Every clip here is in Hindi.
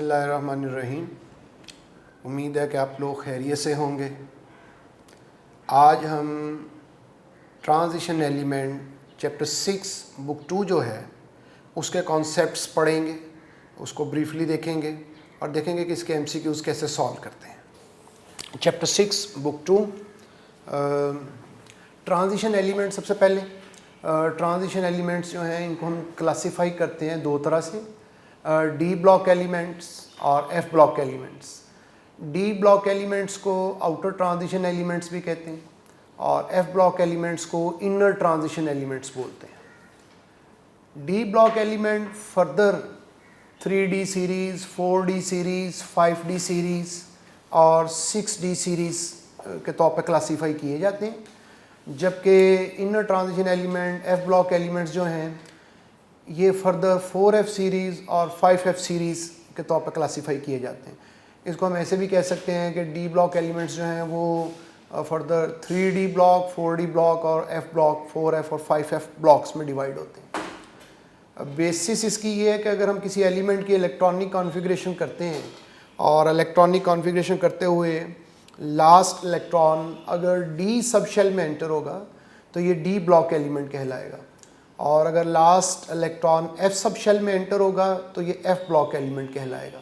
बिस्मिल्लाहिर्रहमानिर्रहीम। उम्मीद है कि आप लोग खैरियत से होंगे। आज हम ट्रांजिशन एलिमेंट चैप्टर 6 बुक 2 जो है उसके कॉन्सेप्ट्स पढ़ेंगे, उसको ब्रीफली देखेंगे और देखेंगे कि इसके एमसीक्यूज़ कैसे सॉल्व करते हैं। Chapter 6 book 2 transition element. सबसे पहले ट्रांजिशन एलिमेंट्स जो हैं इनको हम क्लासिफाई करते हैं दो तरह से, डी ब्लॉक एलिमेंट्स और F block elements. D block elements को आउटर ट्रांजिशन एलिमेंट्स भी कहते हैं और एफ ब्लॉक एलिमेंट्स को इनर ट्रांजिशन एलिमेंट्स बोलते हैं। D block element further 3D series, 4D series, 5D series और 6D सीरीज़ के तौर पर क्लासीफाई किए जाते हैं, जबकि inner transition element F block elements जो हैं ये फर्दर 4F सीरीज़ और 5F सीरीज़ के तौर पर क्लासीफाई किए जाते हैं। इसको हम ऐसे भी कह सकते हैं कि डी ब्लॉक एलिमेंट्स जो हैं वो further 3D block, 4D block और F ब्लॉक 4F और 5F ब्लॉक्स में डिवाइड होते हैं। बेसिस इसकी ये है कि अगर हम किसी एलिमेंट की इलेक्ट्रॉनिक कॉन्फ़िगरेशन करते हैं और इलेक्ट्रॉनिक कॉन्फ़िगरेशन करते हुए लास्ट इलेक्ट्रॉन अगर डी सब शेल में एंटर होगा तो ये डी ब्लॉक एलिमेंट कहलाएगा, और अगर last electron F sub shell में एंटर होगा तो ये एफ ब्लॉक एलिमेंट कहलाएगा।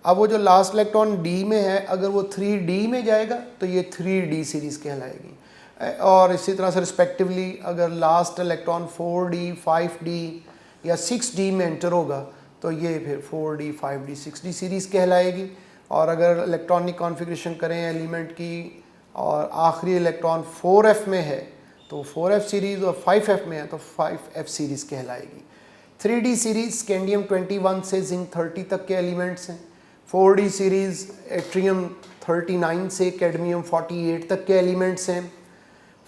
अब वो जो लास्ट इलेक्ट्रॉन डी में है अगर वो 3D में जाएगा तो ये 3D सीरीज़ कहलाएगी, और इसी तरह से रिस्पेक्टिवली अगर लास्ट इलेक्ट्रॉन 4D, 5D या 6D में एंटर होगा तो ये फिर 4D, 5D, 6D सीरीज़ कहलाएगी। और अगर इलेक्ट्रॉनिक कॉन्फ़िगरेशन करें एलिमेंट की और आखिरी इलेक्ट्रॉन 4F में है तो 4F सीरीज़ और 5F में है तो 5F सीरीज़ कहलाएगी। 3D सीरीज़ स्कैंडियम 21 से जिंक 30 तक के एलिमेंट्स हैं। 4D सीरीज़ एट्रियम 39 से कैडमियम 48 तक के एलिमेंट्स हैं।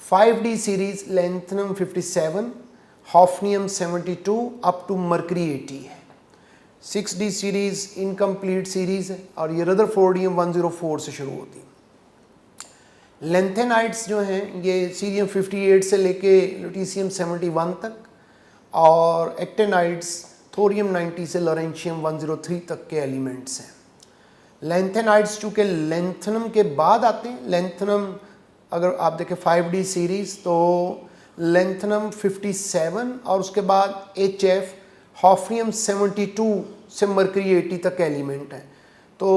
5D series lanthanum 57, hafnium 72 up to mercury 80 है। 6D सीरीज़ इनकम्प्लीट सीरीज़ है और ये रदरफोर्डियम 104 से शुरू होती है। लेंथेनाइड्स जो हैं ये सीरियम 58 से लेके लुटीशियम 71 तक, और एक्टेनाइड्स थोरियम 90 से लॉरेंशियम 103 तक के एलिमेंट्स हैं। लेंथेनाइड्स चूँकि लेंथनम के बाद आते हैं, लेंथनम अगर आप देखें 5D सीरीज़ तो लेंथनम 57 और उसके बाद HF हॉफनियम 72 से मरकरी 80 तक के एलिमेंट हैं। तो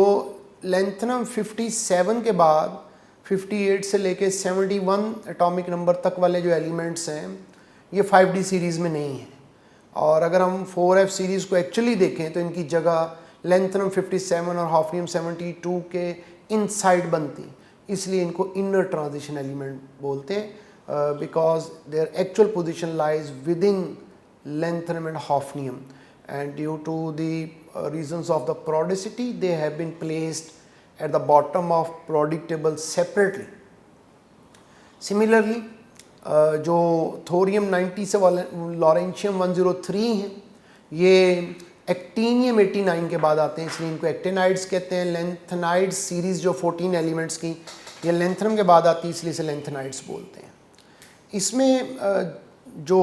लेंथनम 57 के बाद 58 से लेके 71 एटॉमिक नंबर तक वाले जो एलिमेंट्स हैं ये 5D सीरीज़ में नहीं है, और अगर हम 4F सीरीज़ को एक्चुअली देखें तो इनकी जगह लेंथनम 57 और हॉफनियम 72 के इनसाइड बनती, इसलिए इनको इनर ट्रांजिशन एलिमेंट बोलते हैं, because their actual position lies with in lanthanum and hafnium, and due to the reasons of the periodicity they have been placed at the bottom of periodic table separately. Similarly जो थोरियम 90 से लॉरेंशियम 103 हैं ये एक्टीनियम 89 के बाद आते हैं, इसलिए इनको एक्टेनाइड्स कहते हैं। लेंथेनाइड्स सीरीज़ जो 14 एलिमेंट्स की ये लेंथनम के बाद आती है, इसलिए इसे लेंथेनाइड्स बोलते हैं। इसमें जो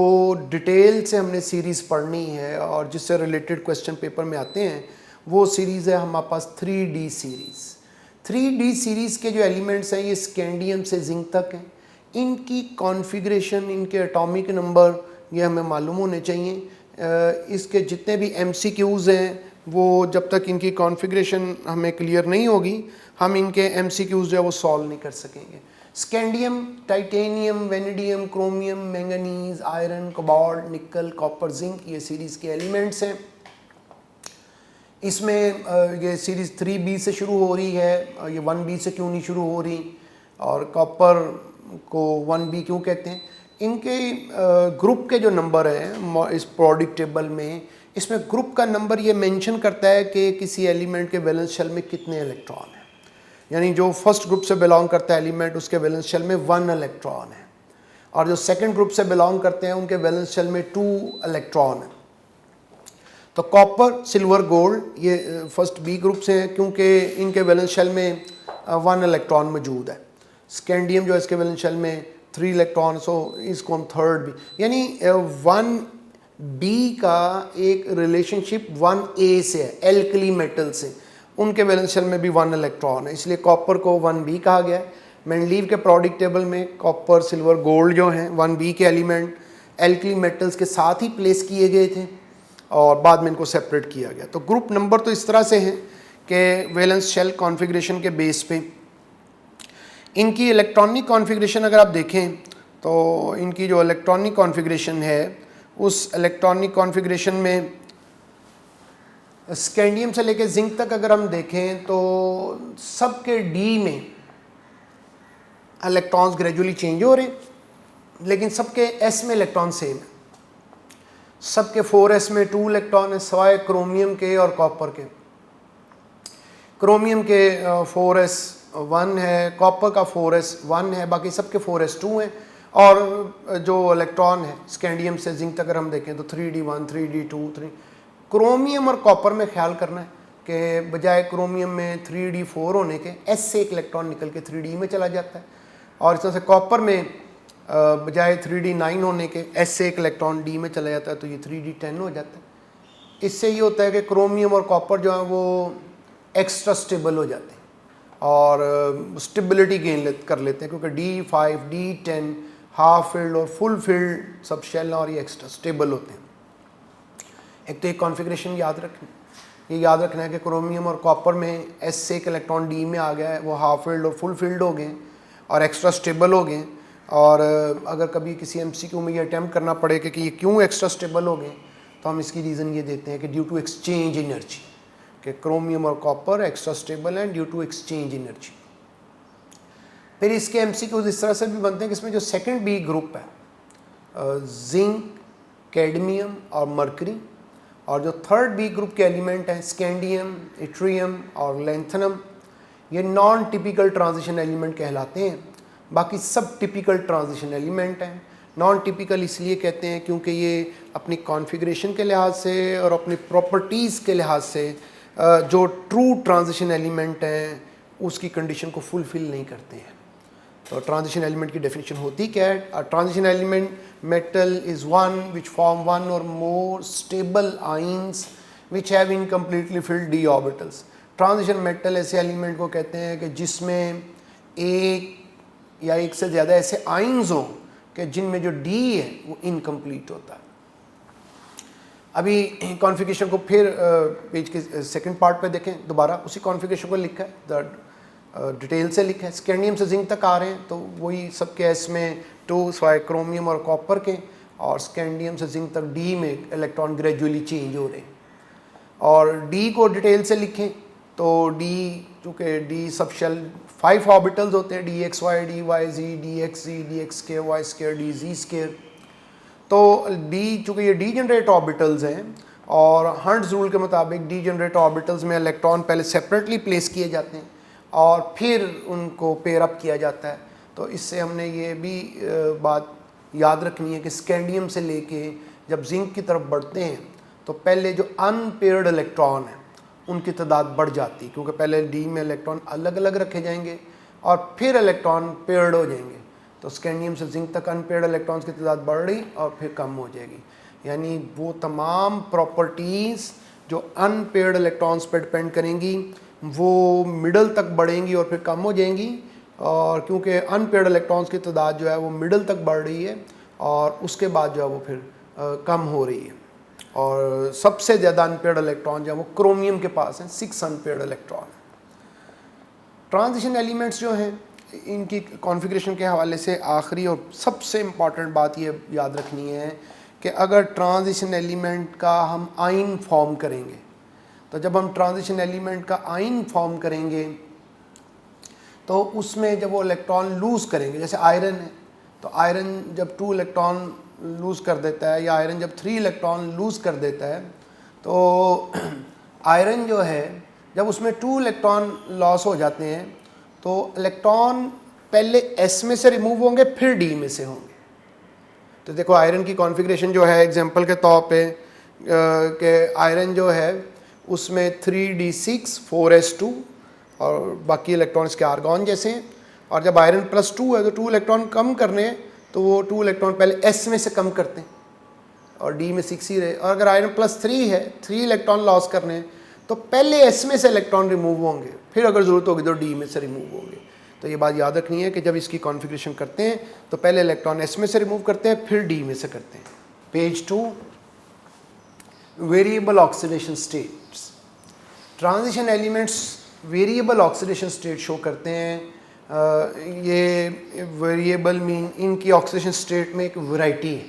डिटेल से हमने सीरीज़ पढ़नी है और जिससे रिलेटेड क्वेश्चन पेपर में आते हैं वो सीरीज़ है हमारे पास 3D सीरीज़। 3D सीरीज़ के जो एलिमेंट्स हैं ये स्कैंडियम से जिंक तक हैं। इनकी कॉन्फ़िगरेशन, इनके एटॉमिक नंबर ये हमें मालूम होने चाहिए। इसके जितने भी MCQs हैं वो जब तक इनकी कॉन्फ़िगरेशन हमें क्लियर नहीं होगी हम इनके MCQs जो है वो सॉल्व नहीं कर सकेंगे। Scandium, titanium, vanadium, chromium, manganese, iron, cobalt, निकल, कॉपर, जिंक ये सीरीज़ के एलिमेंट्स हैं। इसमें ये सीरीज़ 3B से शुरू हो रही है, ये 1B से क्यों नहीं शुरू हो रही, और कॉपर को 1B क्यों कहते हैं। इनके ग्रुप के जो नंबर हैं इस प्रोडिक्ट टेबल में, इसमें ग्रुप का नंबर ये मेंशन करता है कि किसी एलिमेंट के वैलेंस शेल में कितने इलेक्ट्रॉन हैं। यानी जो फर्स्ट ग्रुप से बिलोंग करता है एलिमेंट उसके वैलेंस शेल में 1 इलेक्ट्रॉन है, और जो सेकंड ग्रुप से बिलोंग करते हैं उनके वैलेंस शेल में 2 इलेक्ट्रॉन है। तो कॉपर, सिल्वर, गोल्ड ये फर्स्ट B ग्रुप से हैं क्योंकि इनके वैलेंस शेल में 1 इलेक्ट्रॉन मौजूद है। स्कैंडियम जो है इसके वैलेंस शेल में 3 इलेक्ट्रॉन, सो इसको हम थर्ड B, यानी 1 बी का एक रिलेशनशिप 1a से है, एल्कली मेटल से, उनके वैलेंस शेल में भी 1 इलेक्ट्रॉन है, इसलिए कॉपर को 1b कहा गया है। मेंडलीव के प्रोडिक्ट टेबल में कॉपर, सिल्वर, गोल्ड जो हैं 1b के एलिमेंट एल्कली मेटल्स के साथ ही प्लेस किए गए थे और बाद में इनको सेपरेट किया गया। तो ग्रुप नंबर तो इस तरह से है कि वैलेंस शेल कॉन्फ़िगरेशन के बेस पे इनकी इलेक्ट्रॉनिक कॉन्फ़िगरेशन अगर आप देखें तो इनकी जो इलेक्ट्रॉनिक कॉन्फ़िगरेशन है उस इलेक्ट्रॉनिक कॉन्फ़िगरेशन में स्कैंडियम से लेकर जिंक तक अगर हम देखें तो सबके डी में इलेक्ट्रॉन्स ग्रेजुअली चेंज हो रहे हैं, लेकिन सबके एस में इलेक्ट्रॉन सेम है। सबके 4s में 2 इलेक्ट्रॉन है सिवाय क्रोमियम के और कॉपर के। क्रोमियम के 4s 1 है, कॉपर का 4s 1 है, बाकी सबके 4s 2 हैं। और जो इलेक्ट्रॉन है स्कैंडियम से जिंक तक अगर हम देखें तो 3d1 3d2 3। क्रोमियम और कॉपर में ख्याल करना है कि बजाय क्रोमियम में 3d4 होने के s से एक इलेक्ट्रॉन निकल के 3d में चला जाता है, और इस तरह से कॉपर में बजाय 3d9 होने के s से एक इलेक्ट्रॉन d में चला जाता है, तो ये 3d10 हो जाता है। इससे ये होता है कि क्रोमियम और कॉपर जो है वो एक्स्ट्रा स्टेबल हो जाते हैं और स्टेबिलिटी गेन कर लेते हैं, क्योंकि d5 d10 हाफ फील्ड और फुल फील्ड सब शेल और ये एक्स्ट्रा स्टेबल होते हैं। एक तो एक कॉन्फ़िगरेशन याद रखना, ये याद रखना है कि क्रोमियम और कॉपर में s से एक इलेक्ट्रॉन d में आ गया है, वो हाफ फील्ड और फुल फील्ड हो गए और एक्स्ट्रा स्टेबल हो गए। और अगर कभी किसी MCQ में ये अटैम्प्ट करना पड़े कि ये क्यों एक्स्ट्रा स्टेबल हो गए, तो हम इसकी रीज़न ये देते हैं कि ड्यू टू एक्सचेंज एनर्जी, कि क्रोमियम और कॉपर एक्स्ट्रा स्टेबल हैं ड्यू टू एक्सचेंज एनर्जी। फिर इसके MCQs इस तरह से भी बनते हैं कि इसमें जो सेकंड बी ग्रुप है जिंक, कैडमियम और मरकरी, और जो थर्ड बी ग्रुप के एलिमेंट हैं स्कैंडियम, इट्रियम और लैंथनम, ये नॉन टिपिकल ट्रांजिशन एलिमेंट कहलाते हैं। बाकी सब टिपिकल ट्रांजिशन एलिमेंट हैं। नॉन टिपिकल इसलिए कहते हैं क्योंकि ये अपनी कॉन्फ़िगरेशन के लिहाज से और अपनी प्रॉपर्टीज़ के लिहाज से जो ट्रू ट्रांजिशन एलिमेंट हैं उसकी कंडीशन को फुलफ़िल नहीं करते हैं। तो ट्रांजिशन एलिमेंट की डेफिनेशन होती क्या है? A transition element metal is one which form one or more stable ions which have incompletely filled d orbitals. Transition metal ऐसे एलिमेंट को कहते हैं कि जिसमें एक या एक से ज़्यादा ऐसे आइंस हों कि जिनमें जो डी है वो इनकम्प्लीट होता है। अभी कॉन्फ़िगरेशन को फिर पेज के सेकंड पार्ट पे देखें, दोबारा उसी कॉन्फ़िगरेशन को लिखा है, डिटेल से लिखा है। स्कैंडियम से जिंक तक आ रहे हैं तो वही सबके एस में 2 सिवाय क्रोमियम और कॉपर के, और स्कैंडियम से जिंक तक डी में इलेक्ट्रॉन ग्रेजुअली चेंज हो रहे हैं। और डी को डिटेल से लिखें तो डी चूँकि डी सब शेल 5 ऑर्बिटल्स होते हैं, D x y, d y z, d x z, d x square, Y square, d जी स्क्वायर। तो डी चूँकि ये डी जनरेट ऑर्बिटल्स हैं और हर्ट्ज़ रूल के मुताबिक डी जनरेट ऑर्बिटल्स में इलेक्ट्रॉन पहले सेपरेटली प्लेस किए जाते हैं और फिर उनको पेयर अप किया जाता है। तो इससे हमने ये भी बात याद रखनी है कि स्कैंडियम से लेके जब जिंक की तरफ बढ़ते हैं तो पहले जो अनपेयर्ड इलेक्ट्रॉन है उनकी तादाद बढ़ जाती है, क्योंकि पहले डी में इलेक्ट्रॉन अलग अलग रखे जाएंगे और फिर इलेक्ट्रॉन पेयर्ड हो जाएंगे। तो स्कैंडियम से जिंक तक अनपेयर्ड इलेक्ट्रॉन्स की तादाद बढ़ रही और फिर कम हो जाएगी। यानी वो तमाम प्रॉपर्टीज़ जो अनपेयर्ड इलेक्ट्रॉन्स पर डिपेंड करेंगी वो मिडल तक बढ़ेंगी और फिर कम हो जाएंगी। और क्योंकि अनपेयर्ड इलेक्ट्रॉन्स की तादाद जो है वो मिडल तक बढ़ रही है और उसके बाद जो है वो फिर कम हो रही है। और सबसे ज़्यादा अनपेयर्ड इलेक्ट्रॉन जो है वो क्रोमियम के पास हैं, 6 अनपेयर्ड इलेक्ट्रॉन। ट्रांजिशन एलिमेंट्स जो हैं इनकी कॉन्फ़िगरेशन के हवाले से आखिरी और सबसे इम्पॉर्टेंट बात ये याद रखनी है कि अगर ट्रांजिशन एलिमेंट का हम आइन फॉर्म करेंगे, तो जब हम ट्रांजिशन एलिमेंट का आइन फॉर्म करेंगे तो उसमें जब वो इलेक्ट्रॉन लूज़ करेंगे, जैसे आयरन है तो आयरन जब 2 इलेक्ट्रॉन लूज़ कर देता है या आयरन जब 3 इलेक्ट्रॉन लूज़ कर देता है, तो आयरन जो है जब उसमें 2 इलेक्ट्रॉन लॉस हो जाते हैं तो इलेक्ट्रॉन पहले एस में से रिमूव होंगे फिर डी में से होंगे। तो देखो आयरन की कॉन्फ़िगरेशन जो है एग्जांपल के तौर पे कि आयरन जो है उसमें 3d6 4s2 और बाकी इलेक्ट्रॉन्स के आर्गॉन जैसे हैं। और जब आयरन +2 है तो 2 इलेक्ट्रॉन कम करने हैं तो वो 2 इलेक्ट्रॉन पहले s में से कम करते हैं और डी में 6 ही रहे, और अगर आयरन +3 है, 3 इलेक्ट्रॉन लॉस करने हैं, तो पहले एस में से इलेक्ट्रॉन रिमूव होंगे, फिर अगर ज़रूरत होगी तो डी में से रिमूव होंगे। तो ये बात याद रखनी है कि जब इसकी कॉन्फ़िगरेशन करते हैं तो पहले इलेक्ट्रॉन एस में से रिमूव करते हैं, फिर डी में से करते हैं। Page 2, variable oxidation states. Transition elements variable oxidation state show करते हैं। ये वेरिएबल मीन इनकी ऑक्सीडेशन स्टेट में एक वैरायटी है,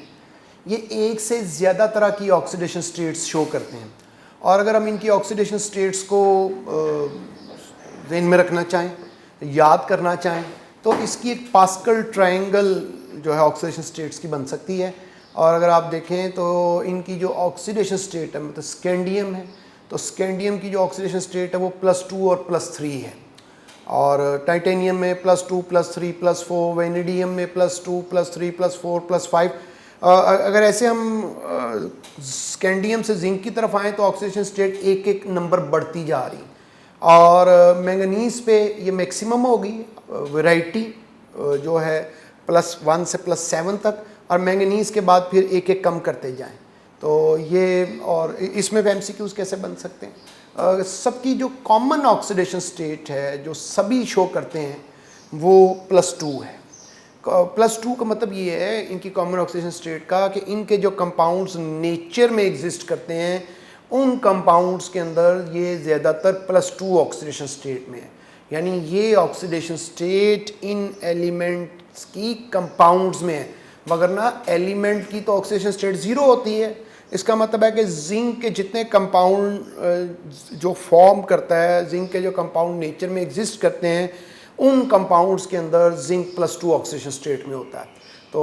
ये एक से ज़्यादा तरह की ऑक्सीडेशन स्टेट्स शो करते हैं। और अगर हम इनकी ऑक्सीडेशन स्टेट्स को ज़हन में रखना चाहें, याद करना चाहें, तो इसकी एक पास्कल ट्रायंगल जो है ऑक्सीडेशन स्टेट्स की बन सकती है। और अगर आप देखें तो इनकी जो ऑक्सीडेशन स्टेट है, मतलब स्कैंडियम है, तो स्कैंडियम की जो ऑक्सीडेशन स्टेट है वो +2 और +3 है। और टाइटेनियम में +2 +3 +4, वेनेडियम में +2 +3 +4 +5। अगर ऐसे हम स्कैंडियम से जिंक की तरफ आएँ तो ऑक्सीडेशन स्टेट एक एक नंबर बढ़ती जा रही। और मैंगनीज पे ये मैक्सिमम होगी वैरायटी जो है +1 से +7 तक, और मैंगनीज के बाद फिर एक एक कम करते जाएं। तो ये, और इसमें MCQs कैसे बन सकते हैं, सबकी जो कॉमन ऑक्सीडेशन स्टेट है जो सभी शो करते हैं वो +2 है। +2 का मतलब ये है इनकी कॉमन ऑक्सीडेशन स्टेट का कि इनके जो कंपाउंड्स नेचर में एग्जिस्ट करते हैं उन कंपाउंड्स के अंदर ये ज़्यादातर +2 ऑक्सीडेशन स्टेट में है। यानी ये ऑक्सीडेशन स्टेट इन एलिमेंट्स की कंपाउंड्स में है, मगर ना एलिमेंट की तो ऑक्सीडेशन स्टेट 0 होती है। इसका मतलब है कि जिंक के जितने कंपाउंड जो फॉर्म करता है, जिंक के जो कंपाउंड नेचर में एग्जिस्ट करते हैं, उन कंपाउंड्स के अंदर जिंक +2 ऑक्सीडेशन स्टेट में होता है। तो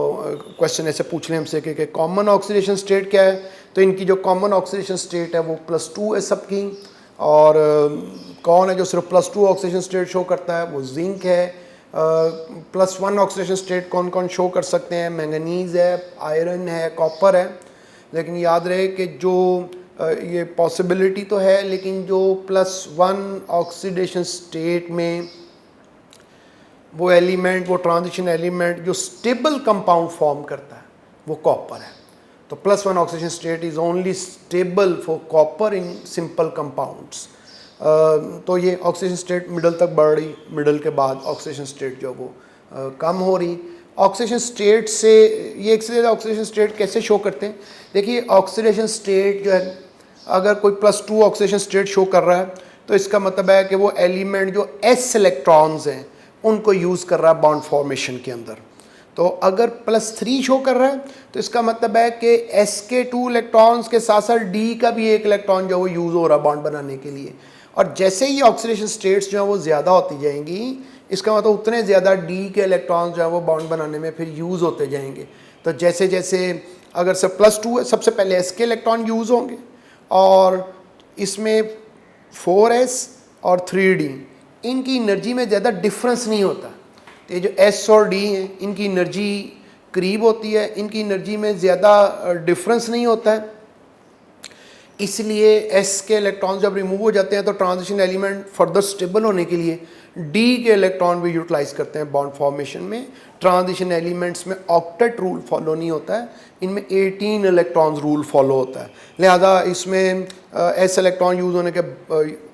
क्वेश्चन ऐसे पूछ लें हमसे कि कॉमन ऑक्सीडेशन स्टेट क्या है, तो इनकी जो कॉमन ऑक्सीडेशन स्टेट है वो +2 है सबकी। और कौन है जो सिर्फ +2 ऑक्सीडेशन स्टेट शो करता है, वो जिंक है। +1 ऑक्सीडेशन स्टेट कौन कौन शो कर सकते हैं, मैंगनीज है, आयरन है, कॉपर है। लेकिन याद रहे कि जो ये पॉसिबिलिटी तो है, लेकिन जो +1 ऑक्सीडेशन स्टेट में वो एलिमेंट, वो ट्रांजिशन एलिमेंट जो स्टेबल कंपाउंड फॉर्म करता है वो कॉपर है। तो +1 oxidation state is only stable for copper in simple compounds. तो ये ऑक्सीडेशन स्टेट मिडल तक बढ़ रही, मिडल के बाद ऑक्सीडेशन स्टेट जो वो कम हो रही। ऑक्सीडेशन स्टेट से ये एक से ज़्यादा ऑक्सीडेशन स्टेट कैसे शो करते हैं, देखिए ऑक्सीडेशन स्टेट जो है, अगर कोई +2 ऑक्सीडेशन स्टेट शो कर रहा है तो इसका मतलब है कि वो एलिमेंट जो s इलेक्ट्रॉन्स हैं उनको यूज़ कर रहा है बॉन्ड फॉर्मेशन के अंदर। तो अगर +3 शो कर रहा है तो इसका मतलब है कि s के 2 इलेक्ट्रॉन्स के साथ साथ d का भी एक इलेक्ट्रॉन जो वो यूज़ हो रहा है बॉन्ड बनाने के लिए। और जैसे ही ऑक्सीडेशन स्टेट्स जो है वो ज़्यादा होती जाएंगी, इसका मतलब उतने ज़्यादा डी के इलेक्ट्रॉन्स जो है वो बॉन्ड बनाने में फिर यूज़ होते जाएंगे। तो जैसे जैसे अगर सब +2 है, सबसे पहले एस के इलेक्ट्रॉन यूज़ होंगे, और इसमें 4s और 3d इनकी एनर्जी में ज़्यादा डिफरेंस नहीं होता। तो ये जो s और d हैं इनकी एनर्जी करीब होती है, इनकी एनर्जी में ज़्यादा डिफरेंस नहीं होता है। इसलिए s के इलेक्ट्रॉन जब रिमूव हो जाते हैं तो ट्रांजिशन एलिमेंट फर्दर स्टेबल होने के लिए d के इलेक्ट्रॉन भी यूटिलाइज करते हैं बॉन्ड फॉर्मेशन में। ट्रांजिशन एलिमेंट्स में ऑक्टेट रूल फॉलो नहीं होता है, इनमें 18 इलेक्ट्रॉन्स रूल फॉलो होता है। लिहाजा इसमें s इलेक्ट्रॉन यूज़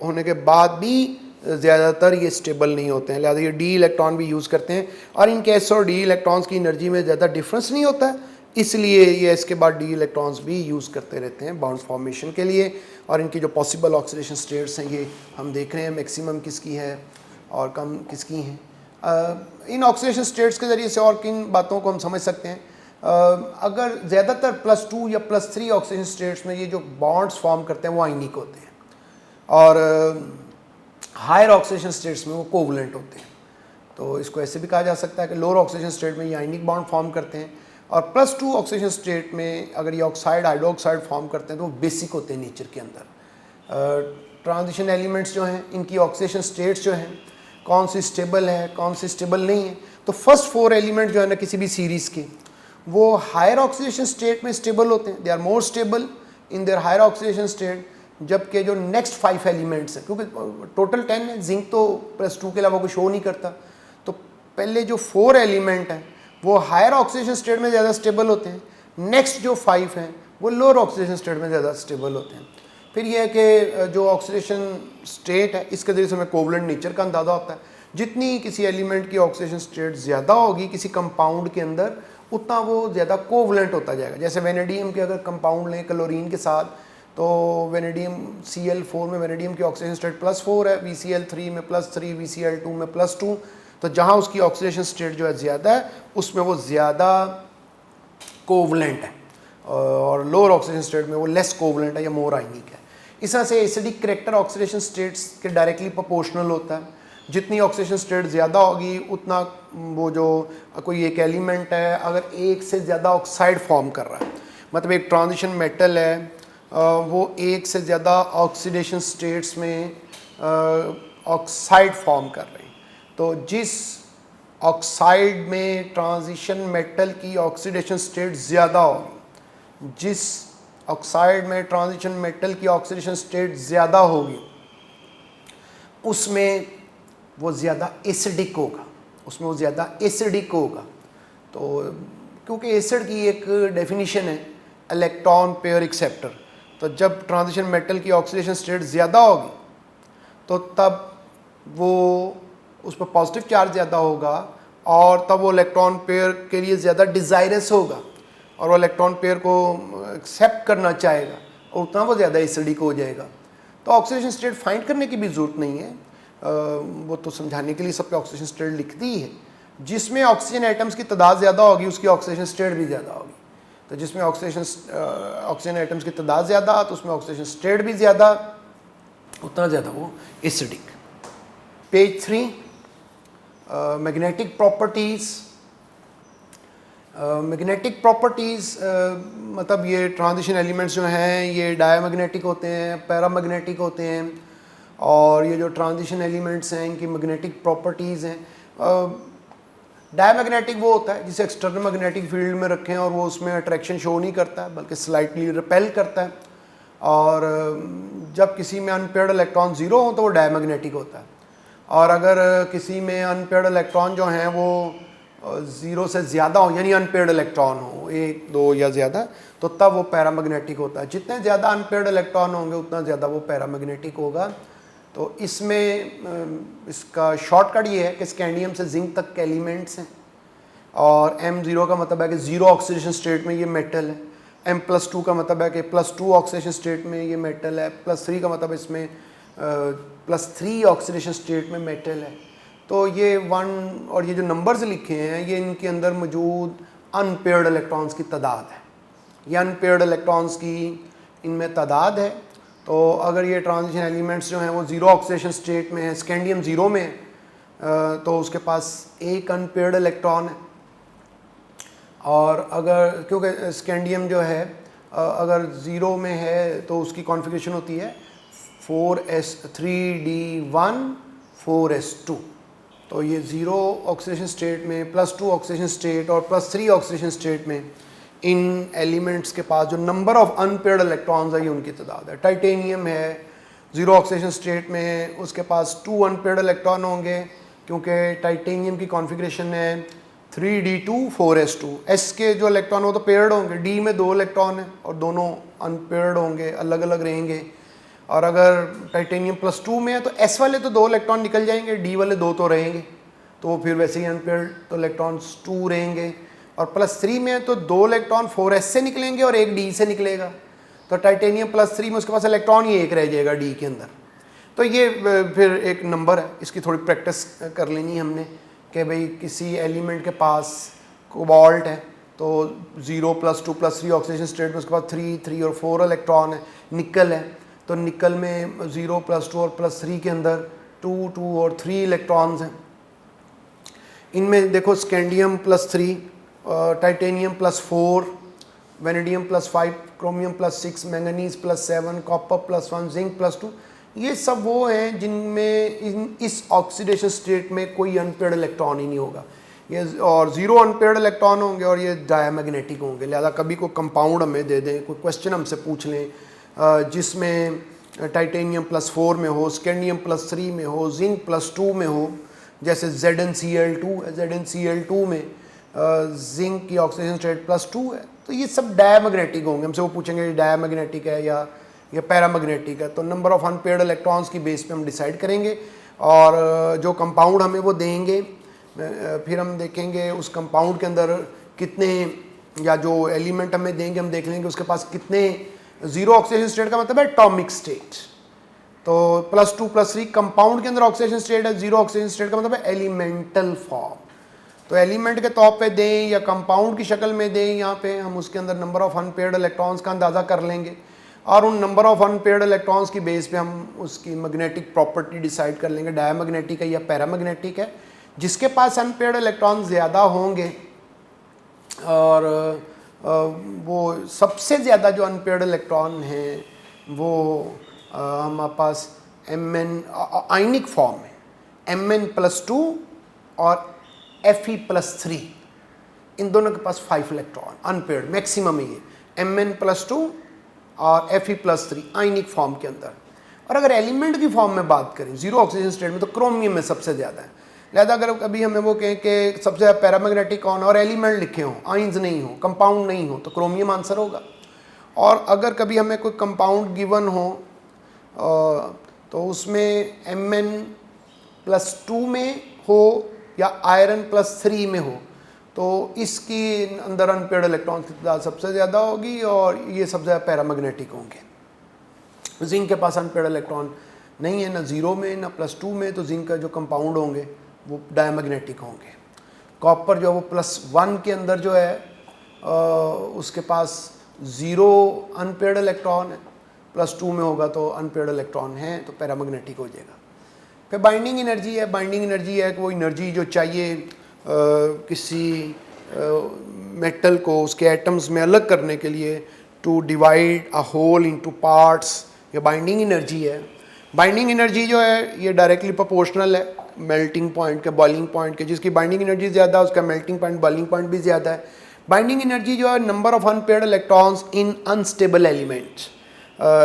होने के बाद भी ज़्यादातर ये स्टेबल नहीं होते हैं, लिहाजा ये d इलेक्ट्रॉन भी यूज़ करते हैं। और इनके s और d इलेक्ट्रॉन्स की एनर्जी में ज़्यादा डिफरेंस नहीं होता है, इसलिए ये इसके बाद d इलेक्ट्रॉन्स भी यूज़ करते रहते हैं बॉन्ड फॉर्मेशन के लिए। और इनकी जो पॉसिबल ऑक्सीडेशन स्टेट्स हैं ये हम देख रहे हैं, मैक्सिमम किसकी है और कम किसकी हैं। इन ऑक्सीडेशन स्टेट्स के ज़रिए से और किन बातों को हम समझ सकते हैं, अगर ज़्यादातर +2 या +3 ऑक्सीडेशन स्टेट्स में ये जो बॉन्ड्स फॉर्म करते हैं वो आयनिक होते हैं, और हायर ऑक्सीडेशन स्टेट्स में वो कोवलेंट होते हैं। तो इसको ऐसे भी कहा जा सकता है कि लोअर ऑक्सीडेशन स्टेट में ये आयनिक बॉन्ड फॉर्म करते हैं, और +2 ऑक्सीडेशन स्टेट में अगर ये ऑक्साइड हाइड्रोक्साइड फॉर्म करते हैं तो वो बेसिक होते हैं नेचर के अंदर। ट्रांजिशन एलिमेंट्स जो हैं इनकी ऑक्सीडेशन स्टेट्स जो हैं कौन सी स्टेबल है कौन सी स्टेबल नहीं है, तो फर्स्ट 4 एलिमेंट जो है ना किसी भी सीरीज़ के, वो हायर ऑक्सीडेशन स्टेट में स्टेबल होते हैं, they are more stable in their higher oxidation state. जबकि जो नेक्स्ट 5 एलिमेंट्स हैं, क्योंकि टोटल 10 है, जिंक तो +2 के अलावा कुछ शो नहीं करता, तो पहले जो 4 एलिमेंट हैं वो हायर ऑक्सीडेशन स्टेट में ज़्यादा स्टेबल होते हैं, नेक्स्ट जो 5 हैं वो लोअर ऑक्सीडेशन स्टेट में ज़्यादा स्टेबल होते हैं। फिर ये है कि जो ऑक्सीडेशन स्टेट है इसके ज़रिए से हमें कोवलेंट नेचर का अंदाज़ा होता है। जितनी किसी एलिमेंट की ऑक्सीडेशन स्टेट ज़्यादा होगी किसी कंपाउंड के अंदर, उतना वो ज़्यादा कोवलेंट होता जाएगा। जैसे वेनेडियम के अगर कंपाउंड लें क्लोरीन के साथ, तो वेनेडियम Cl4 में वेनेडियम की ऑक्सीडेशन स्टेट +4 है, VCl3 में +3, VCl2 में +2। तो जहाँ उसकी ऑक्सीडेशन स्टेट जो है ज़्यादा है उसमें वो ज़्यादा कोवलेंट है, और लोअर ऑक्सीडेशन स्टेट में वो लेस कोवलेंट है या मोर आयनिक है। इस तरह से एसिडिक करैक्टर ऑक्सीडेशन स्टेट्स के डायरेक्टली प्रोपोर्शनल होता है। जितनी ऑक्सीडेशन स्टेट ज़्यादा होगी उतना वो जो कोई एक एलिमेंट है अगर एक से ज़्यादा ऑक्साइड फॉर्म कर रहा है, मतलब एक ट्रांजिशन मेटल है वो एक से ज़्यादा ऑक्सीडेशन स्टेट्स में ऑक्साइड फॉर्म कर रहे हैं, तो जिस ऑक्साइड में ट्रांजिशन मेटल की ऑक्सीडेशन स्टेट ज़्यादा होगी, जिस ऑक्साइड में ट्रांजिशन मेटल की ऑक्सीडेशन स्टेट ज़्यादा होगी उसमें वो ज़्यादा एसिडिक होगा, उसमें वो ज़्यादा एसिडिक होगा। तो क्योंकि एसिड की एक डेफिनेशन है इलेक्ट्रॉन पेयर एक्सेप्टर, तो जब ट्रांजिशन मेटल की ऑक्सीडेशन स्टेट ज़्यादा होगी तो तब वो उस पर पॉजिटिव चार्ज ज़्यादा होगा और तब वो इलेक्ट्रॉन पेयर के लिए ज़्यादा डिज़ायरस होगा और वो इलेक्ट्रॉन पेयर को एक्सेप्ट करना चाहेगा और उतना वो ज़्यादा एसिडिक हो जाएगा। तो ऑक्सीडेशन स्टेट फाइंड करने की भी ज़रूरत नहीं है, वो तो समझाने के लिए सब पे ऑक्सीडेशन स्टेट लिख दी है। जिसमें ऑक्सीजन एटम्स की तादाद ज़्यादा होगी उसकी ऑक्सीडेशन स्टेट भी ज़्यादा होगी। तो जिसमें ऑक्सीजन एटम्स की तादाद ज़्यादा तो उसमें ऑक्सीडेशन स्टेट भी ज़्यादा, उतना ज़्यादा वो acidic. Page 3, magnetic properties. Magnetic properties मतलब ये ट्रांजिशन एलिमेंट्स जो हैं ये डायमैग्नेटिक होते हैं, पैरामैग्नेटिक होते हैं, और ये जो ट्रांजिशन एलिमेंट्स हैं इनकी मैग्नेटिक प्रॉपर्टीज़ हैं। डायमैग्नेटिक वो होता है जिसे एक्सटर्नल मैग्नेटिक फील्ड में रखें और वो उसमें अट्रैक्शन शो नहीं करता है बल्कि स्लाइटली रिपेल करता है, और जब किसी में अनपेयर्ड इलेक्ट्रॉन ज़ीरो हो तो वो डायमैग्नेटिक होता है, और अगर किसी में अनपेयर्ड इलेक्ट्रॉन जो हैं वो ज़ीरो से ज़्यादा हो यानी अनपेयर्ड इलेक्ट्रॉन हो 1, 2 या ज़्यादा, तो तब वो पैरामैग्नेटिक होता है। जितने ज़्यादा अनपेयर्ड इलेक्ट्रॉन होंगे उतना ज़्यादा वो पैरामैग्नेटिक होगा। तो इसमें इसका शॉर्टकट ये है कि स्कैंडियम से जिंक तक के एलिमेंट्स हैं, और M0 का मतलब है कि ज़ीरो ऑक्सीडेशन स्टेट में ये मेटल है, M+2 का मतलब है कि +2 ऑक्सीडेशन स्टेट में ये मेटल है, +3 का मतलब इसमें +3 ऑक्सीडेशन स्टेट में मेटल है। तो ये 1 और ये जो नंबर्स लिखे हैं ये इनके अंदर मौजूद अनपेयर्ड इलेक्ट्रॉन्स की तादाद है, ये अनपेयर्ड इलेक्ट्रॉन्स की इनमें तादाद है। तो अगर ये ट्रांजिशन एलिमेंट्स जो हैं वो ज़ीरो ऑक्सीडेशन स्टेट में है, स्कैंडियम ज़ीरो में है, तो उसके पास एक अनपेयर्ड इलेक्ट्रॉन है, और अगर क्योंकि स्कैंडियम जो है अगर ज़ीरो में है तो उसकी कॉन्फ़िगरेशन होती है 4s3d1 4s2। तो ये ज़ीरो ऑक्सीडेशन स्टेट में, +2 ऑक्सीडेशन स्टेट और +3 ऑक्सीडेशन स्टेट में इन एलिमेंट्स के पास जो नंबर ऑफ अनपेयर्ड इलेक्ट्रॉन्स है ये उनकी तादाद है। टाइटेनियम है ज़ीरो ऑक्सीडेशन स्टेट में, उसके पास 2 अनपेयर्ड इलेक्ट्रॉन होंगे क्योंकि टाइटेनियम की कॉन्फ़िगरेशन है 3d2 4s2। s के जो इलेक्ट्रॉन वो तो पेयर्ड होंगे, d में 2 इलेक्ट्रॉन है और दोनों अनपेयर्ड होंगे, अलग अलग रहेंगे। और अगर टाइटेनियम +2 में है तो s वाले तो 2 इलेक्ट्रॉन निकल जाएंगे, d वाले 2 तो रहेंगे, तो फिर वैसे ही अनपेयर्ड तो इलेक्ट्रॉन्स 2 रहेंगे। और +3 में है तो 2 इलेक्ट्रॉन 4s से निकलेंगे और एक d से निकलेगा, तो टाइटेनियम +3 में उसके पास इलेक्ट्रॉन ही एक रह जाएगा d के अंदर। तो ये फिर एक नंबर है, इसकी थोड़ी प्रैक्टिस कर लेनी हमने कि भाई किसी एलिमेंट के पास कोबाल्ट है तो 0 +2 +3 ऑक्सीडेशन स्टेट में उसके पास 3, 3 और 4 इलेक्ट्रॉन है। निकल है तो निकल में 0 +2 और +3 के अंदर 2, 2 और 3 इलेक्ट्रॉन्स हैं। इनमें देखो scandium +3, titanium +4, vanadium +5, chromium +6, manganese +7, copper +1, zinc +2, ये सब वो हैं जिनमें इस ऑक्सीडेशन स्टेट में कोई अनपेयर्ड इलेक्ट्रॉन ही नहीं होगा, ये और ज़ीरो अनपेयर्ड इलेक्ट्रॉन होंगे और ये डायमैग्नेटिक होंगे। लिहाजा कभी कोई कंपाउंड हमें दे दें, कोई क्वेश्चन हमसे पूछ लें जिसमें टाइटेनियम +4 में हो, स्कैंडियम +3 में हो, जिंक +2 में हो, जैसे ZnCl2 है, ZnCl2 में जिंक की ऑक्सीडेशन स्टेट +2 है तो ये सब डायमैग्नेटिक होंगे। हमसे वो पूछेंगे डायमैग्नेटिक है या पैरामैग्नेटिक है, तो नंबर ऑफ अनपेयर्ड इलेक्ट्रॉन्स की बेस पे हम डिसाइड करेंगे और जो कंपाउंड हमें वो देंगे फिर हम देखेंगे उस कंपाउंड के अंदर कितने, या जो एलिमेंट हमें देंगे हम देख लेंगे उसके पास कितने, जीरो ऑक्सीडेशन स्टेट का मतलब है एटॉमिक स्टेट, तो +2 +3 कंपाउंड के अंदर ऑक्सीडेशन स्टेट है, जीरो ऑक्सीडेशन स्टेट का मतलब है एलिमेंटल फॉर्म। तो एलिमेंट के तौर पे दें या कंपाउंड की शक्ल में दें, यहाँ पे हम उसके अंदर नंबर ऑफ अनपेयर्ड इलेक्ट्रॉन्स का अंदाज़ा कर लेंगे और उन नंबर ऑफ अनपेयर्ड इलेक्ट्रॉन्स की बेस पे हम उसकी मैग्नेटिक प्रॉपर्टी डिसाइड कर लेंगे, डायमैग्नेटिक है या पैरामैग्नेटिक है। जिसके पास अनपेयर्ड इलेक्ट्रॉन ज़्यादा होंगे और वो सबसे ज़्यादा जो अनपेयर्ड इलेक्ट्रॉन हैं वो हमारे पास Mn आयनिक फॉर्म है, Mn+2 और Fe+3, इन दोनों के पास 5 इलेक्ट्रॉन अनपेयर्ड मैक्सिमम है ये, Mn+2 और Fe+3 आयनिक फॉर्म के अंदर। और अगर एलिमेंट की फॉर्म में बात करें जीरो ऑक्सीजन स्टेट में तो क्रोमियम में सबसे ज़्यादा है। लिहाजा अगर कभी हमें वो कहें कि सबसे ज़्यादा पैरामैग्नेटिक कौन और एलिमेंट लिखे हों, आइंस नहीं हो, कंपाउंड नहीं हो, तो क्रोमियम आंसर होगा। और अगर कभी हमें कोई कंपाउंड गिवन हो तो उसमें Mn+2 में हो या आयरन+3 में हो तो इसकी अंदर अनपेयर्ड इलेक्ट्रॉन की तादाद सबसे ज़्यादा होगी और ये सबसे ज़्यादा पैरामैग्नेटिक होंगे। जिंक के पास अनपेयर्ड इलेक्ट्रॉन नहीं है, ना ज़ीरो में ना +2 में, तो जिंक का जो कंपाउंड होंगे वो डायमैग्नेटिक होंगे। कॉपर जो वो +1 के अंदर जो है उसके पास ज़ीरो अनपेयर्ड इलेक्ट्रॉन है, +2 में होगा तो अनपेयर्ड इलेक्ट्रॉन है तो पैरामैग्नेटिक हो जाएगा। फिर बाइंडिंग एनर्जी है, बाइंडिंग एनर्जी है कि वो एनर्जी जो चाहिए किसी मेटल को उसके एटम्स में अलग करने के लिए to divide a whole into parts, ये बाइंडिंग एनर्जी है। बाइंडिंग एनर्जी जो है ये डायरेक्टली प्रोपोर्शनल है मेल्टिंग पॉइंट के, बॉइलिंग पॉइंट के। जिसकी बाइंडिंग एनर्जी ज़्यादा है उसका मेल्टिंग पॉइंट, बॉइलिंग पॉइंट भी ज़्यादा है। बाइंडिंग एनर्जी जो है number of unpaired electrons in unstable elements,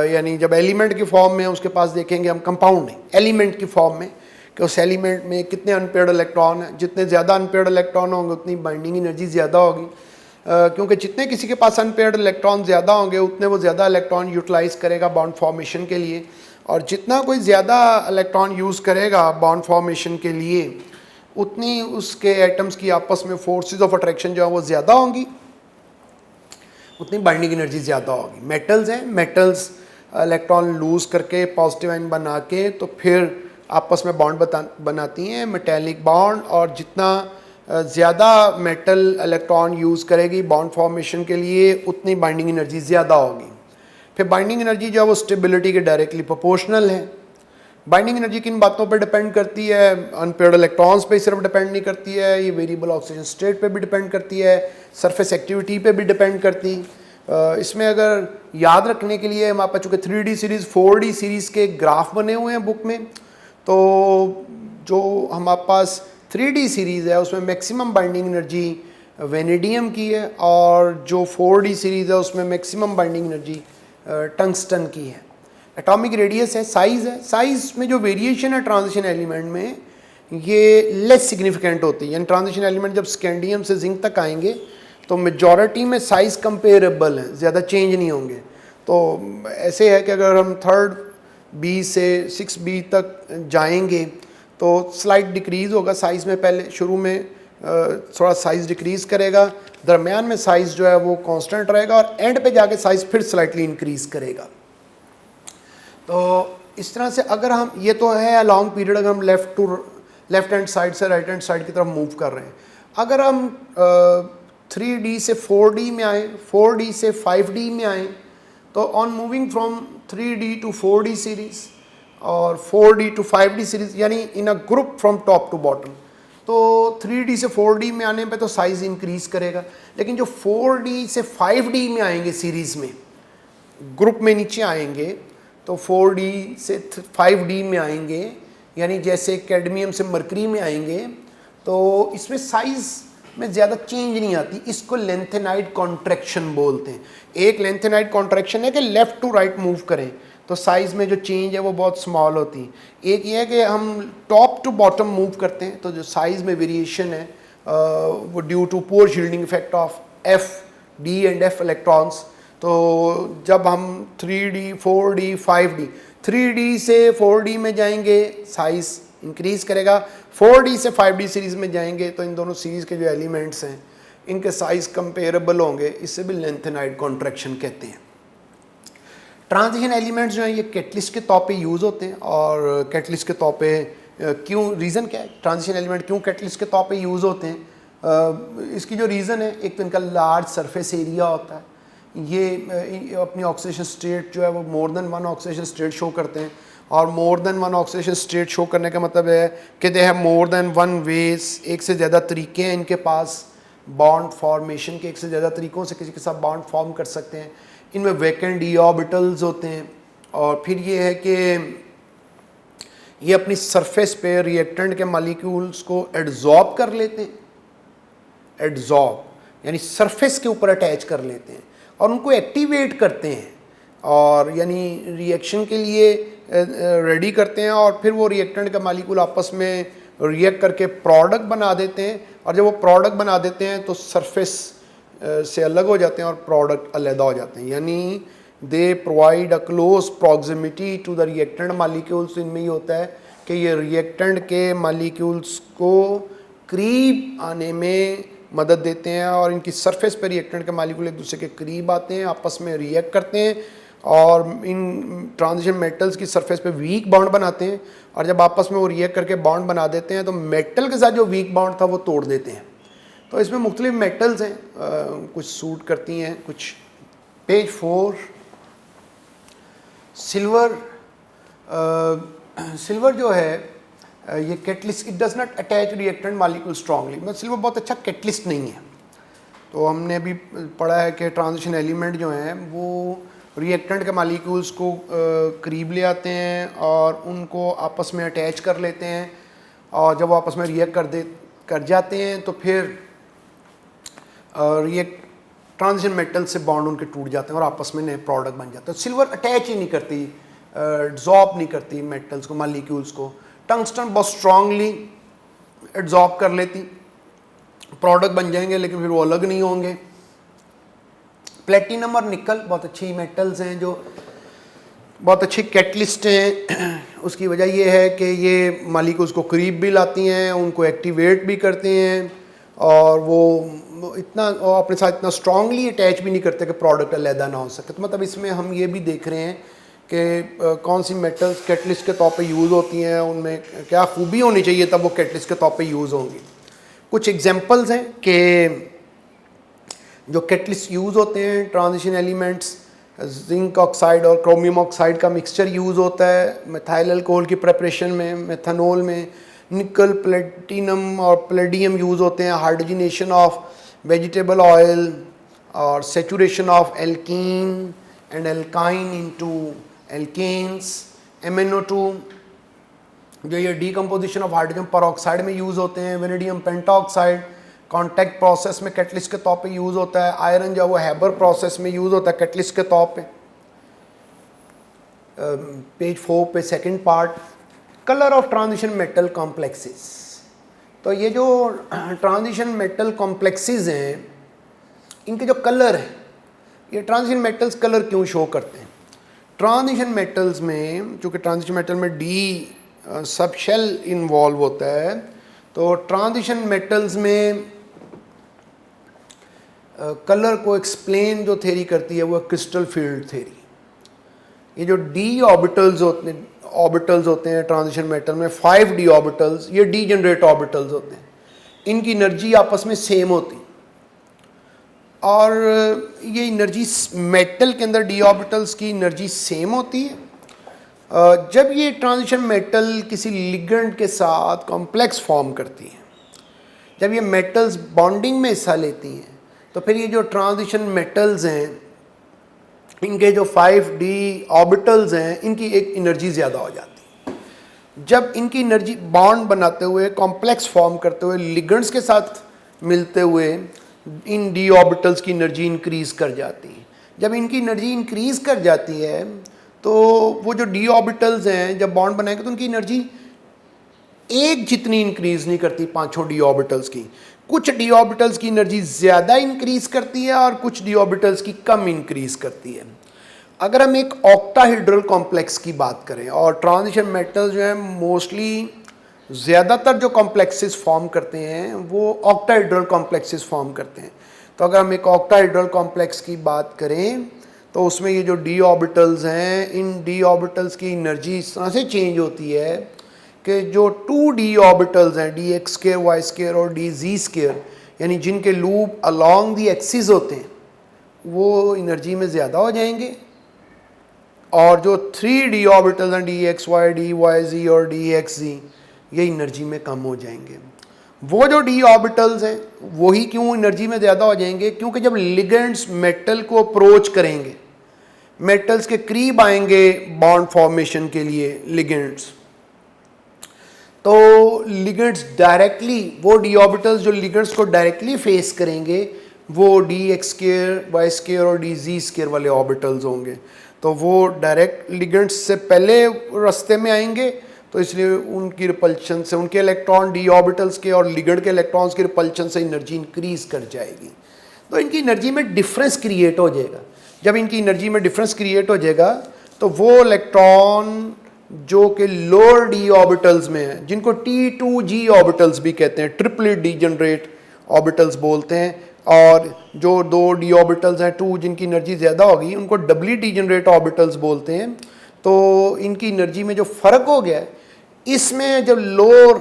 यानी जब एलिमेंट की फॉर्म में उसके पास देखेंगे हम, कंपाउंड नहीं एलिमेंट की फॉर्म में, कि उस एलिमेंट में कितने अनपेयर्ड इलेक्ट्रॉन हैं। जितने ज़्यादा अनपेयर्ड इलेक्ट्रॉन होंगे उतनी बाइंडिंग एनर्जी ज़्यादा होगी, क्योंकि जितने किसी के पास अनपेयर्ड इलेक्ट्रॉन ज़्यादा होंगे उतने वो ज़्यादा इलेक्ट्रॉन यूटिलाइज़ करेगा बॉन्ड फॉर्मेशन के लिए, और जितना कोई ज़्यादा इलेक्ट्रॉन यूज़ करेगा बॉन्ड फॉर्मेशन के लिए उतनी उसके एटम्स की आपस में फोर्सेस ऑफ अट्रैक्शन जो है वो ज़्यादा होंगी, उतनी बाइंडिंग एनर्जी ज़्यादा होगी। मेटल्स हैं, मेटल्स इलेक्ट्रॉन लूज़ करके पॉजिटिव आयन बना के तो फिर आपस में बॉन्ड बनाती हैं, मेटेलिक बॉन्ड, और जितना ज़्यादा मेटल इलेक्ट्रॉन यूज़ करेगी बॉन्ड फॉर्मेशन के लिए उतनी बाइंडिंग एनर्जी ज़्यादा होगी। फिर बाइंडिंग एनर्जी जो है वो स्टेबिलिटी के डायरेक्टली प्रोपोर्शनल है। बाइंडिंग एनर्जी किन बातों पर डिपेंड करती है? अनपेयर्ड इलेक्ट्रॉन्स पे सिर्फ डिपेंड नहीं करती है, ये वेरिएबल ऑक्सीजन स्टेट पे भी डिपेंड करती है, सरफेस एक्टिविटी पे भी डिपेंड करती। इसमें अगर याद रखने के लिए हमारे पास चूँकि 3D सीरीज़ 4D सीरीज़ के ग्राफ बने हुए हैं बुक में, तो जो हमारे पास 3D सीरीज़ है उसमें मैक्सिमम बाइंडिंग एनर्जी वेनेडियम की है और जो 4D सीरीज़ है उसमें मैक्सिमम बाइंडिंग एनर्जी टंगस्टन की है। एटॉमिक रेडियस है, साइज़ है, साइज़ में जो वेरिएशन है ट्रांजिशन एलिमेंट में ये लेस सिग्निफिकेंट होती है। यानी ट्रांजिशन एलिमेंट जब स्कैंडियम से जिंक तक आएंगे तो मेजॉरिटी में साइज़ कंपेरेबल है, ज़्यादा चेंज नहीं होंगे। तो ऐसे है कि अगर हम 3rd B से 6B तक जाएंगे तो स्लाइट डिक्रीज़ होगा साइज़ में, पहले शुरू में थोड़ा साइज़ डिक्रीज़ करेगा, दरमियान में साइज़ जो है वो कांस्टेंट रहेगा और एंड पे जाके साइज़ फिर स्लाइटली इंक्रीज़ करेगा। तो इस तरह से अगर हम, ये तो है लॉन्ग पीरियड, अगर हम लेफ़्ट हैंड साइड से राइट हैंड साइड की तरफ मूव कर रहे हैं। अगर हम 3D से 4D में आए, 4D से 5D में आए, तो on moving from 3D to 4D series और 4D टू 5D सीरीज़, यानी in a group from top to bottom, तो 3D से 4D में आने पे तो साइज़ इंक्रीज़ करेगा। लेकिन जो 4D से 5D में आएंगे सीरीज़ में, ग्रुप में नीचे आएंगे, तो 4D से 5D में आएंगे, यानी जैसे कैडमियम से मरकरी में आएंगे, तो इसमें साइज़ में ज़्यादा चेंज नहीं आती। इसको लेंथेनाइड कॉन्ट्रैक्शन बोलते हैं। एक लेंथेनाइड कॉन्ट्रैक्शन है कि लेफ़्ट टू राइट मूव करें तो साइज़ में जो चेंज है वो बहुत स्मॉल होती है। एक ये है कि हम टॉप टू बॉटम मूव करते हैं तो जो साइज़ में वेरिएशन है वो due to poor shielding effect of F D and F electrons. तो जब हम 3D 4D 5D 3D से 4D में जाएंगे साइज़ इंक्रीज़ करेगा, 4D से 5D सीरीज़ में जाएंगे तो इन दोनों सीरीज़ के जो एलिमेंट्स हैं इनके साइज़ कंपेरेबल होंगे, इससे भी लेंथेनाइड कॉन्ट्रैक्शन कहते हैं। ट्रांजिशन एलिमेंट्स जो हैं ये कैटलिस्ट के तौर पे यूज़ होते हैं, और कैटलिस्ट के तौर पे क्यों, रीज़न क्या है ट्रांजिशन एलिमेंट क्यों कैटलिस्ट के तौर पे यूज़ होते हैं? इसकी जो रीज़न है, एक तो इनका लार्ज सरफेस एरिया होता है, ये अपनी ऑक्सीडेशन स्टेट जो है वो more than one oxidation state show करते हैं, और more than one oxidation state show करने का मतलब है कि they have more than one ways, एक से ज़्यादा तरीके हैं इनके पास बॉन्ड फॉर्मेशन के, एक से ज़्यादा तरीक़ों से किसी के साथ बॉन्ड फॉर्म कर सकते हैं। इनमें वैकेंट डी ऑर्बिटल्स होते हैं, और फिर ये है कि ये अपनी सरफेस पे रिएक्टेंट के मॉलिक्यूल्स को एड्जॉर्ब कर लेते हैं, एड्जॉर्ब यानी सरफेस के ऊपर अटैच कर लेते हैं और उनको एक्टिवेट करते हैं, और यानी रिएक्शन के लिए रेडी करते हैं, और फिर वो रिएक्टेंट का मॉलिक्यूल आपस में रिएक्ट करके प्रोडक्ट बना देते हैं, और जब वो प्रोडक्ट बना देते हैं तो सरफेस से अलग हो जाते हैं और प्रोडक्ट अलहदा हो जाते हैं, यानी they provide a close proximity to the reactant molecules. इनमें ये होता है कि ये रिएक्टेंट के मॉलिक्यूल्स को करीब आने में मदद देते हैं, और इनकी सरफेस पर रिएक्टेंट के मॉलिक्यूल एक दूसरे के करीब आते हैं, आपस में रिएक्ट करते हैं, और इन ट्रांजिशन मेटल्स की सरफेस पे वीक बॉन्ड बनाते हैं, और जब आपस में वो रिएक्ट करके बॉन्ड बना देते हैं तो मेटल के साथ जो वीक बॉन्ड था वो तोड़ देते हैं। तो इसमें मुख्तलिफ मेटल्स हैं, कुछ सूट करती हैं, कुछ। Page 4, silver. सिल्वर जो है ये catalyst, it does not attach reactant molecule strongly, मतलब सिल्वर बहुत अच्छा कैटलिस्ट नहीं है। तो हमने अभी पढ़ा है कि ट्रांजिशन एलिमेंट जो हैं वो रिएक्टेंट के मॉलिक्यूल्स को करीब ले आते हैं और उनको आपस में अटैच कर लेते हैं, और जब वो आपस में रिएक्ट कर जाते हैं तो फिर ट्रांजिशन मेटल से बॉन्ड उनके टूट जाते हैं और आपस में नए प्रोडक्ट बन जाते हैं। सिल्वर अटैच ही नहीं करती, एड्जॉर्ब नहीं करती मेटल्स को, मॉलिक्यूल्स को। टंगस्टन बहुत स्ट्रांगली एड्जॉर्ब कर लेती, प्रोडक्ट बन जाएंगे लेकिन फिर वो अलग नहीं होंगे। प्लेटिनम और निकल बहुत अच्छी मेटल्स हैं जो बहुत अच्छी कैटलिस्ट हैं। उसकी वजह ये है कि ये मॉलिक्यूल्स को करीब भी लाती हैं, उनको एक्टिवेट भी करते हैं, और वो अपने साथ इतना स्ट्रांगली अटैच भी नहीं करते कि प्रोडक्ट अलहदा ना हो सके। तो मतलब इसमें हम ये भी देख रहे हैं कि कौन सी मेटल्स कैटलिस्ट के तौर पे यूज़ होती हैं, उनमें क्या खूबी होनी चाहिए तब वो कैटलिस्ट के तौर पे यूज़ होंगी। कुछ एग्जांपल्स हैं कि जो कैटलिस्ट यूज़ होते हैं ट्रांजिशन एलिमेंट्स, जिंक ऑक्साइड और क्रोमियम ऑक्साइड का मिक्सचर यूज़ होता है मिथाइल अल्कोहल की प्रिपरेशन में, मेथनॉल में। निकल, प्लेटिनम और प्लेडियम यूज़ होते हैं हाइड्रोजनेशन ऑफ वेजिटेबल ऑयल और saturation of alkene and alkyne into alkenes. MnO2 जो ये डीकम्पोजिशन ऑफ हाइड्रोजन परऑक्साइड में यूज़ होते हैं। वेनेडियम पेंटाऑक्साइड कॉन्टैक्ट प्रोसेस में कैटलिस्ट के तौर पे यूज़ होता है। आयरन जो वो हैबर प्रोसेस में यूज़ होता है कैटलिस्ट के तौर पे। पेज 4 पे second part, colour of transition metal complexes. तो ये जो ट्रांजिशन मेटल कॉम्प्लेक्सेस हैं इनके जो कलर हैं, ये ट्रांजिशन मेटल्स कलर क्यों शो करते हैं? ट्रांजिशन मेटल्स में, चूँकि ट्रांजिशन मेटल में डी सब शेल इन्वॉल्व होता है, तो ट्रांजिशन मेटल्स में कलर को एक्सप्लेन जो थ्योरी करती है वो क्रिस्टल फील्ड थ्योरी। ये जो डी ऑर्बिटल्स होते हैं ट्रांजिशन मेटल में, 5 डी ऑर्बिटल्स, ये डी जनरेट ऑर्बिटल्स होते हैं। इनकी एनर्जी आपस में सेम होती, और ये एनर्जी मेटल के अंदर डी ऑर्बिटल्स की एनर्जी सेम होती है। जब ये ट्रांजिशन मेटल किसी लिगेंड के साथ कॉम्प्लेक्स फॉर्म करती हैं, जब ये मेटल्स बॉन्डिंग में हिस्सा लेती हैं, तो फिर ये जो ट्रांजिशन मेटल्स हैं इनके जो 5D ऑर्बिटल्स हैं इनकी एक एनर्जी ज़्यादा हो जाती है। जब इनकी एनर्जी बॉन्ड बनाते हुए कॉम्प्लेक्स फॉर्म करते हुए लिगेंड्स के साथ मिलते हुए इन डी ऑर्बिटल्स की एनर्जी इंक्रीज़ कर जाती है। जब इनकी एनर्जी इंक्रीज़ कर जाती है तो वो जो डी ऑर्बिटल्स हैं जब बॉन्ड बनाएंगे तो उनकी एनर्जी एक जितनी इंक्रीज़ नहीं करती पांचों डी ऑर्बिटल्स की। कुछ डी ऑर्बिटल्स की एनर्जी ज़्यादा इंक्रीज करती है और कुछ डी ऑर्बिटल्स की कम इंक्रीज करती है। अगर हम एक ऑक्टाहेड्रल कॉम्प्लेक्स की बात करें, और ट्रांजिशन मेटल्स जो है मोस्टली ज़्यादातर जो कॉम्प्लेक्सेस फॉर्म करते हैं वो ऑक्टाहेड्रल कॉम्प्लेक्सेस फॉर्म करते हैं। तो अगर हम एक ऑक्टाहेड्रल कॉम्प्लेक्स की बात करें तो उसमें ये जो डी ऑर्बिटल्स हैं, इन डी ऑर्बिटल्स की एनर्जी इस तरह से चेंज होती है कि जो 2d ऑर्बिटल्स हैं, D x square Y square और डी जी स्क्वायर, यानी जिनके लूप अलोंग दी एक्सिस होते हैं, वो एनर्जी में ज़्यादा हो जाएंगे। और जो 3d ऑर्बिटल्स हैं, D x y, d y z और डी एक्स जी, ये एनर्जी में कम हो जाएंगे। वो जो डी ऑर्बिटल्स हैं वही क्यों एनर्जी में ज़्यादा हो जाएंगे? क्योंकि जब लिगेंड्स मेटल को अप्रोच करेंगे, मेटल्स के करीब आएंगे बॉन्ड फॉर्मेशन के लिए लिगेंड्स, तो लिगेंड्स डायरेक्टली, वो डी ऑर्बिटल्स जो लिगेंड्स को डायरेक्टली फेस करेंगे वो D x square Y square और डी जी स्क्वायर वाले ऑर्बिटल्स होंगे। तो वो डायरेक्ट लिगेंड्स से पहले रास्ते में आएंगे, तो इसलिए उनकी रिपल्शन से, उनके इलेक्ट्रॉन डी ऑर्बिटल्स के और लिगेंड के इलेक्ट्रॉन्स की रिपल्शन से एनर्जी इंक्रीज कर जाएगी। तो इनकी एनर्जी में डिफरेंस क्रिएट हो जाएगा। जब इनकी एनर्जी में डिफरेंस क्रिएट हो जाएगा तो वो इलेक्ट्रॉन जो कि लोअर डी ऑर्बिटल्स में है, जिनको T2G ऑर्बिटल्स भी कहते हैं, ट्रिपलेट डीजनरेट ऑर्बिटल्स बोलते हैं, और जो दो डी ऑर्बिटल्स हैं 2 जिनकी एनर्जी ज़्यादा होगी उनको डबली डीजनरेट ऑर्बिटल्स बोलते हैं। तो इनकी एनर्जी में जो फ़र्क हो गया है, इसमें जब लोअर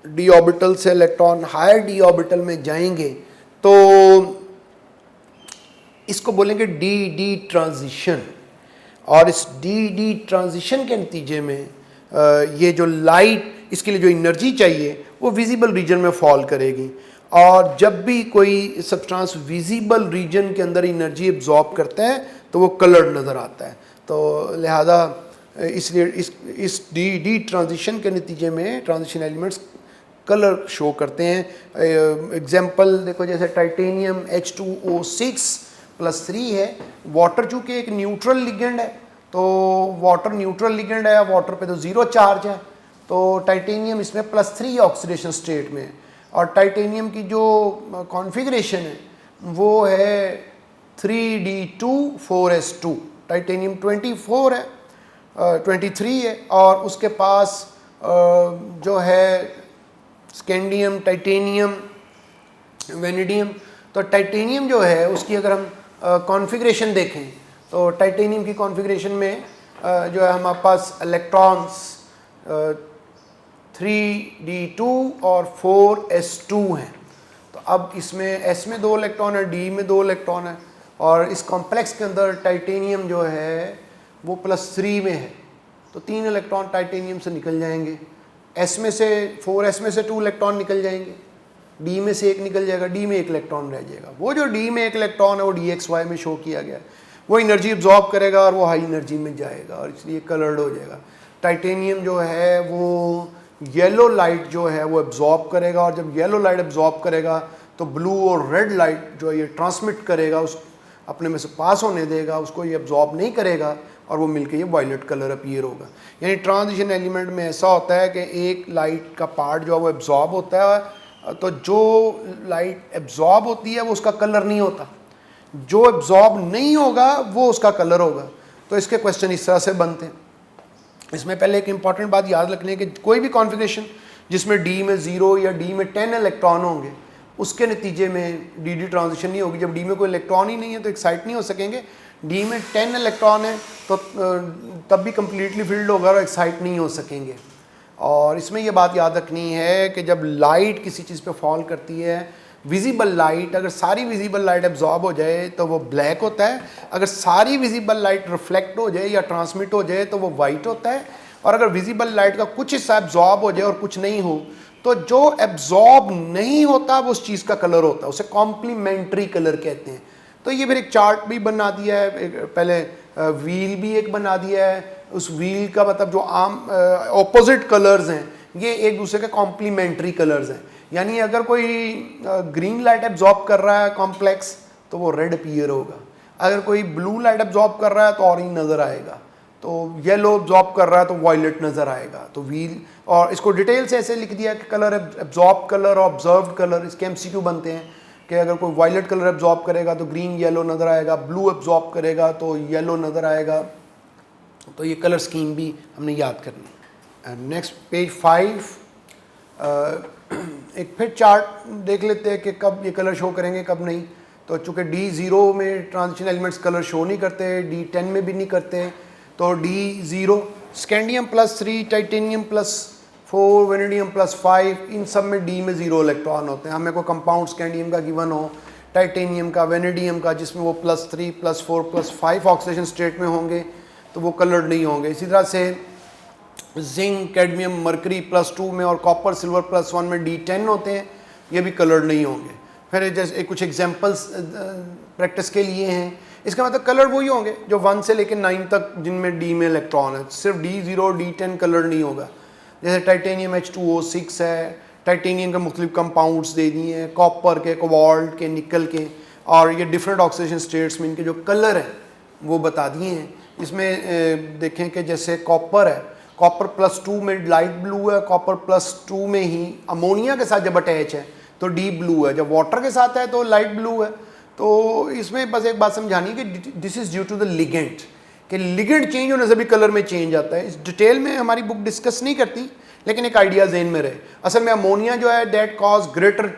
डी ऑर्बिटल से इलेक्ट्रॉन हायर डी ऑर्बिटल में जाएंगे तो इसको बोलेंगे डी डी ट्रांजिशन। और इस डी डी ट्रांजिशन के नतीजे में ये जो लाइट, इसके लिए जो एनर्जी चाहिए वो विजिबल रीजन में फॉल करेगी। और जब भी कोई सब्सटेंस विजिबल रीजन के अंदर एनर्जी एब्जॉर्ब करता है तो वो कलर्ड नज़र आता है। तो लिहाजा इसलिए इस डी डी ट्रांजिशन के नतीजे में ट्रांजिशन एलिमेंट्स कलर शो करते हैं। एग्जांपल देखो, जैसे टाइटेनियम H2O6+3 है। वाटर चूँकि एक न्यूट्रल लिगेंड है, तो वाटर न्यूट्रल लिगेंड है, वाटर पे तो ज़ीरो चार्ज है, तो टाइटेनियम इसमें +3 ऑक्सीडेशन स्टेट में है। और टाइटेनियम की जो कॉन्फ़िगरेशन है वो है 3d2 4s2। टाइटेनियम 24 है, 23 है, और उसके पास जो है स्कैंडियम, टाइटेनियम, वेनेडियम। तो टाइटेनियम जो है उसकी अगर हम कॉन्फ़िगरेशन देखें तो टाइटेनियम की कॉन्फ़िगरेशन में जो है हमारे पास इलेक्ट्रॉन्स 3d2 और 4s2 हैं। तो अब इसमें s में 2 इलेक्ट्रॉन है, d में 2 इलेक्ट्रॉन है, और इस कॉम्प्लेक्स के अंदर टाइटेनियम जो है वो +3 में है, तो 3 इलेक्ट्रॉन टाइटेनियम से निकल जाएंगे। s में से 4s में से 2 इलेक्ट्रॉन निकल जाएंगे, d में से 1 निकल जाएगा, d में 1 इलेक्ट्रॉन रह जाएगा। वो जो d में 1 इलेक्ट्रॉन है वो dxy में शो किया गया है, वो एनर्जी एब्जॉर्ब करेगा और वो हाई एनर्जी में जाएगा और इसलिए कलर्ड हो जाएगा। टाइटेनियम जो है वो येलो लाइट जो है वो एब्जॉर्ब करेगा, और जब येलो लाइट एब्जॉर्ब करेगा तो ब्लू और रेड लाइट जो ये ट्रांसमिट करेगा, उस अपने में से पास होने देगा, उसको ये एब्जॉर्ब नहीं करेगा और वो मिलके ये वायलेट कलर अपीयर होगा। यानी ट्रांजिशन एलिमेंट में ऐसा होता है कि एक लाइट का पार्ट जो है वो एब्जॉर्ब होता है, तो जो लाइट एब्जॉर्ब होती है वो उसका कलर नहीं होता, जो एब्जॉर्ब नहीं होगा वो उसका कलर होगा। तो इसके क्वेश्चन इस तरह से बनते हैं। इसमें पहले एक इंपॉर्टेंट बात याद रखनी है कि कोई भी कॉन्फ़िगरेशन जिसमें d में 0 या d में 10 इलेक्ट्रॉन होंगे उसके नतीजे में डी डी ट्रांजिशन नहीं होगी। जब d में कोई इलेक्ट्रॉन ही नहीं है तो एक्साइट नहीं हो सकेंगे। d में 10 इलेक्ट्रॉन है तो तब भी कम्प्लीटली फील्ड होगा और एक्साइट नहीं हो सकेंगे। और इसमें यह बात याद रखनी है कि जब लाइट किसी चीज़ पे फॉल करती है, विजिबल लाइट, अगर सारी विजिबल लाइट एब्जॉर्ब हो जाए तो वो ब्लैक होता है, अगर सारी विजिबल लाइट रिफ्लेक्ट हो जाए या ट्रांसमिट हो जाए तो वो वाइट होता है, और अगर विजिबल लाइट का कुछ हिस्सा एब्जॉर्ब हो जाए और कुछ नहीं हो तो जो एब्जॉर्ब नहीं होता वो उस चीज़ का कलर होता है, उसे कॉम्प्लीमेंट्री कलर कहते हैं। तो ये फिर एक चार्ट भी बना दिया है, पहले व्हील भी एक बना दिया है। उस व्हील का मतलब जो आम ऑपोजिट कलर्स हैं ये एक दूसरे के कॉम्प्लीमेंट्री कलर्स हैं। यानी अगर कोई ग्रीन लाइट एब्जॉर्ब कर रहा है कॉम्प्लेक्स तो वो रेड अपीयर होगा, अगर कोई ब्लू लाइट एब्जॉर्ब कर रहा है तो ऑरेंज नज़र आएगा। तो येलो एब्जॉर्ब कर रहा है तो वायलेट नज़र आएगा। तो व्हील, और इसको डिटेल से ऐसे लिख दिया कि कलर एब्जॉर्ब कलर और ऑब्जर्व्ड कलर, इसके एमसीक्यू बनते हैं कि अगर कोई वायलेट कलर एब्जॉर्ब करेगा तो ग्रीन येलो नज़र आएगा, ब्लू एब्जॉर्ब करेगा तो येलो नज़र आएगा। तो ये कलर स्कीम भी हमने याद करनी है। नेक्स्ट पेज 5, एक फिर चार्ट देख लेते हैं कि कब ये कलर शो करेंगे कब नहीं। तो चूँकि D0 में ट्रांजिशन एलिमेंट्स कलर शो नहीं करते, D10 में भी नहीं करते, तो D0 स्कैंडियम +3, टाइटेनियम +4, वेनेडियम +5, इन सब में D में 0 इलेक्ट्रॉन होते हैं। हमें कोई कंपाउंड स्कैंडियम का गिवन हो, टाइटेनियम का, वेनेडियम का, जिसमें वो +3, +4, +5 ऑक्सीडेशन स्टेट में होंगे तो वो कलर्ड नहीं होंगे। इसी तरह से जिंक, कैडमियम, मरकरी +2 में और कॉपर, सिल्वर +1 में D10 होते हैं, ये भी कलर्ड नहीं होंगे। फिर जैसे कुछ एग्जांपल्स प्रैक्टिस के लिए हैं। इसका मतलब कलर वही होंगे जो 1 से लेकर 9 तक जिनमें D में इलेक्ट्रॉन है। सिर्फ D0, D10 कलर नहीं होगा। जैसे टाइटेनियम H2O6 है, टाइटेनियम के मुख्तलिफ कंपाउंड्स दे दिए हैं, कॉपर के, कोबाल्ट के, निकल के, और ये डिफरेंट ऑक्सीडेशन स्टेट्स में इनके जो कलर हैं वो बता दिए हैं। इसमें देखें कि जैसे कॉपर है, कॉपर +2 में लाइट ब्लू है, कॉपर +2 में ही अमोनिया के साथ जब अटैच है तो डीप ब्लू है, जब वाटर के साथ है तो लाइट ब्लू है। तो इसमें बस एक बात समझानी कि this is due to the ligand, कि लिगेंड चेंज होने से भी कलर में चेंज आता है। इस डिटेल में हमारी बुक डिस्कस नहीं करती, लेकिन एक आइडिया ज़हन में रहे। असल में अमोनिया जो है that cause greater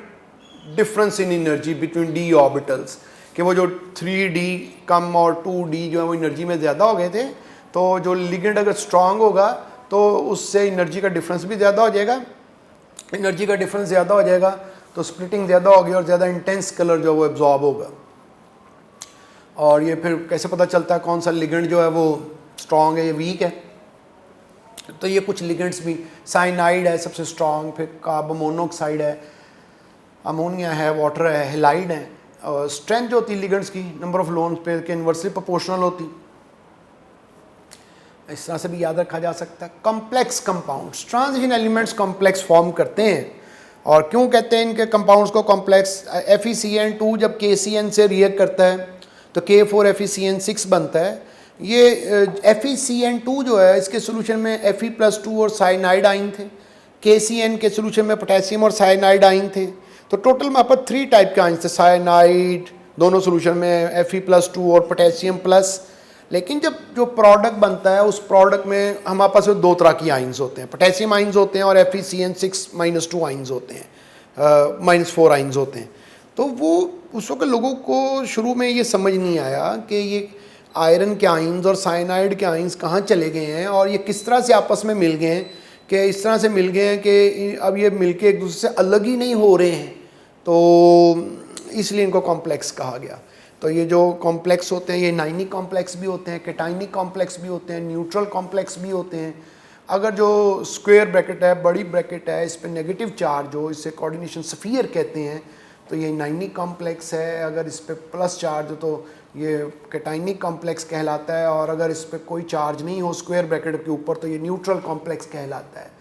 difference in energy between D orbitals, कि वो जो 3D कम और 2D जो है वो एनर्जी में ज़्यादा हो गए थे। तो जो लिगेंड अगर स्ट्रांग होगा तो उससे एनर्जी का डिफरेंस भी ज़्यादा हो जाएगा। एनर्जी का डिफरेंस ज़्यादा हो जाएगा तो स्प्लिटिंग ज़्यादा होगी और ज़्यादा इंटेंस कलर जो वो एब्जॉर्ब होगा। और ये फिर कैसे पता चलता है कौन सा लिगेंड जो है वो स्ट्रांग है या वीक है? तो ये कुछ लिगेंड्स भी, साइनाइड है सबसे स्ट्रांग, फिर कार्बन मोनोऑक्साइड है, अमोनिया है, वाटर है, हेलाइड है। और स्ट्रेंथ जो होती है लिगेंड्स की नंबर ऑफ लोन्स पे के इन्वर्सली प्रोपोर्शनल होती, इस तरह से भी याद रखा जा सकता है। Complex compounds, transition elements complex form करते हैं। और क्यों कहते हैं इनके कंपाउंड्स को कॉम्प्लेक्स? FeCN2 जब KCN से रिएक्ट करता है तो K4FeCN6 बनता है। ये FeCN2 जो है इसके सोल्यूशन में Fe+2 और साइनाइड आइन थे, KCN के सोल्यूशन में पोटेशियम और साइनाइड आइन थे। तो टोटल में पर 3 टाइप के आइन थे, साइनाइड दोनों सोल्यूशन में, Fe+2 और पोटेशियम प्लस। लेकिन जब जो प्रोडक्ट बनता है उस प्रोडक्ट में हमारे पास 2 तरह की आइंस होते हैं, पोटेशियम आइंस होते हैं और FeCN6-2 आइंस होते हैं, -4 आइंस होते हैं। तो वो उस वक्त लोगों को शुरू में ये समझ नहीं आया कि ये आयरन के आइंस और साइनाइड के आइंस कहाँ चले गए हैं और ये किस तरह से आपस में मिल गए हैं, कि इस तरह से मिल गए हैं कि अब ये मिलके एक दूसरे से अलग ही नहीं हो रहे हैं। तो इसलिए इनको कॉम्प्लेक्स कहा गया। तो ये जो कॉम्प्लेक्स होते हैं ये नाइनिक कॉम्प्लेक्स भी होते हैं, कैटाइनिक कॉम्प्लेक्स भी होते हैं, न्यूट्रल कॉम्प्लेक्स भी होते हैं। अगर जो स्क्वायर ब्रैकेट है, बड़ी ब्रैकेट है, इस पर नेगेटिव चार्ज हो, इसे कोऑर्डिनेशन स्फीयर कहते हैं, तो ये नाइनिक कॉम्प्लेक्स है। अगर इस पर प्लस चार्ज हो तो ये कैटाइनिक कॉम्प्लेक्स कहलाता है, और अगर इस पर कोई चार्ज नहीं हो स्क्वायर ब्रैकेट के ऊपर तो ये न्यूट्रल कॉम्प्लेक्स कहलाता है।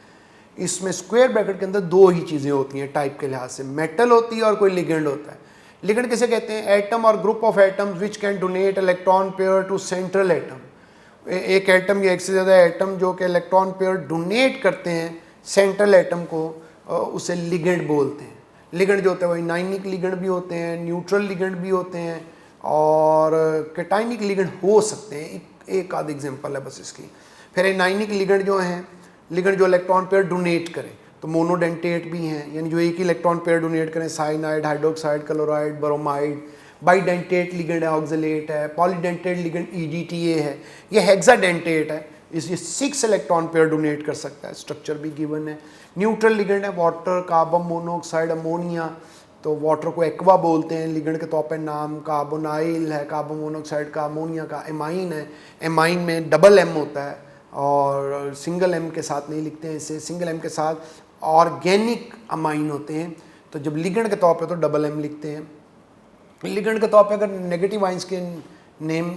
इसमें स्क्वायर ब्रैकेट के अंदर 2 ही चीज़ें होती हैं टाइप के लिहाज से, मेटल होती है और कोई लिगेंड होता है। लिगेंड किसे कहते हैं? एटम और group of atoms which can donate electron pair to central atom. एक एटम या एक से ज़्यादा एटम जो कि इलेक्ट्रॉन पेयर डोनेट करते हैं सेंट्रल एटम को, उसे लिगेंड बोलते हैं। लिगेंड जो होते हैं वही नाइनिक लिगेंड भी होते हैं, न्यूट्रल लिगेंड भी होते हैं, और कैटाइनिक लिगेंड हो सकते हैं। एक आध एग्जांपल है बस इसकी। फिर नाइनिक लिगेंड जो हैं, लिगेंड जो इलेक्ट्रॉन पेयर डोनेट करें, तो मोनोडेंटेट भी हैं, यानी जो एक ही इलेक्ट्रॉन पेयर डोनेट करें, cyanide, hydroxide, chloride, bromide. Bidentate ligand है, ऑक्सलेट है। पॉलीडेंटेट लिगेंड EDTA है। ये हेक्साडेंटेट है, इसलिए 6 इलेक्ट्रॉन पेयर डोनेट कर सकता है, स्ट्रक्चर भी गिवन है। न्यूट्रल लिगेंड है, वाटर, कार्बन मोनोऑक्साइड, अमोनिया। तो वाटर को एक्वा बोलते हैं, लिगेंड के तौर पर नाम कार्बोनाइल है, कार्बन मोनोऑक्साइड का, अमोनिया का एमाइन है। एमाइन में डबल M होता है और सिंगल M के साथ नहीं लिखते हैं इसे, सिंगल M के साथ ऑर्गेनिक अमाइन होते हैं। तो जब लिगेंड के तौर पे तो डबल M लिखते हैं। लिगेंड के तौर पे अगर नेगेटिव आइंस के नेम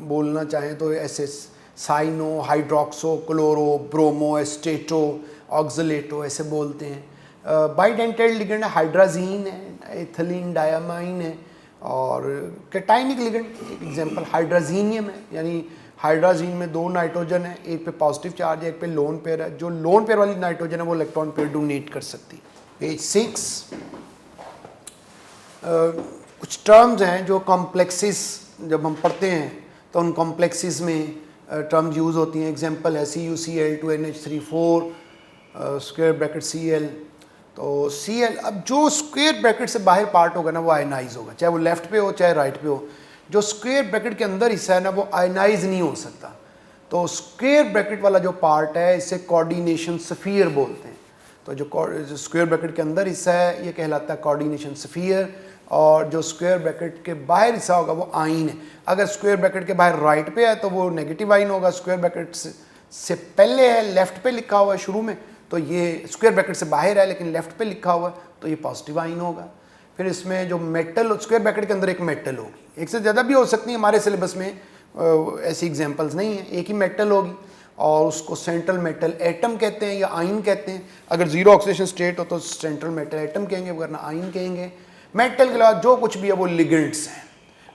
बोलना चाहें तो ऐसे cyano, hydroxo, chloro, bromo, acetato, oxalato ऐसे बोलते हैं। बाईडेंटेट लिगेंड हाइड्राजीन है, एथिलीन, डायमाइन है। और कैटाइनिक लिगेंड एक एग्जांपल हाइड्राजीनियम है, यानी हाइड्राजीन में 2 नाइट्रोजन है, एक पे पॉजिटिव चार्ज है, एक पे लोन पेयर है। जो लोन पेयर वाली नाइट्रोजन है वो इलेक्ट्रॉन पेयर डोनेट कर सकती है। पेज 6 कुछ टर्म्स हैं जो कॉम्प्लेक्सिस जब हम पढ़ते हैं तो उन कॉम्प्लेक्सिस में टर्म्स यूज़ होती हैं। एग्जांपल है CuCl2NH3 स्क्वायर ब्रैकेट Cl। तो Cl, अब जो स्क्वायर ब्रैकेट से बाहर पार्ट होगा ना वो आयनाइज होगा, चाहे वो लेफ्ट पे हो चाहे राइट पे हो। जो स्क्वायर ब्रैकेट के अंदर हिस्सा है ना वो आयनाइज नहीं हो सकता। तो स्क्वायर ब्रैकेट वाला जो पार्ट है इसे कोऑर्डिनेशन स्फीयर बोलते हैं। तो जो स्क्वायर ब्रैकेट के अंदर हिस्सा है ये कहलाता है कोऑर्डिनेशन स्फीयर, और जो स्क्वायर ब्रैकेट के बाहर हिस्सा होगा वो आइन है। अगर स्क्वायर ब्रैकेट के बाहर राइट पे है तो वो नेगेटिव आइन होगा, स्क्वायर ब्रैकेट से पहले है लेफ्ट पे लिखा हुआ है शुरू में तो ये स्क्वायर ब्रैकेट से बाहर है लेकिन लेफ्ट पे लिखा हुआ है तो ये पॉजिटिव आइन होगा। फिर इसमें जो मेटल, स्क्वायर ब्रैकेट के अंदर एक मेटल होगी, एक से ज़्यादा भी हो सकती है, हमारे सिलेबस में ऐसी एग्जांपल्स नहीं है, एक ही मेटल होगी और उसको सेंट्रल मेटल एटम कहते हैं या आइन कहते हैं। अगर जीरो ऑक्सीडेशन स्टेट हो तो सेंट्रल मेटल एटम कहेंगे वरना आइन कहेंगे। मेटल के अलावा जो कुछ भी है वो लिगेंड्स हैं।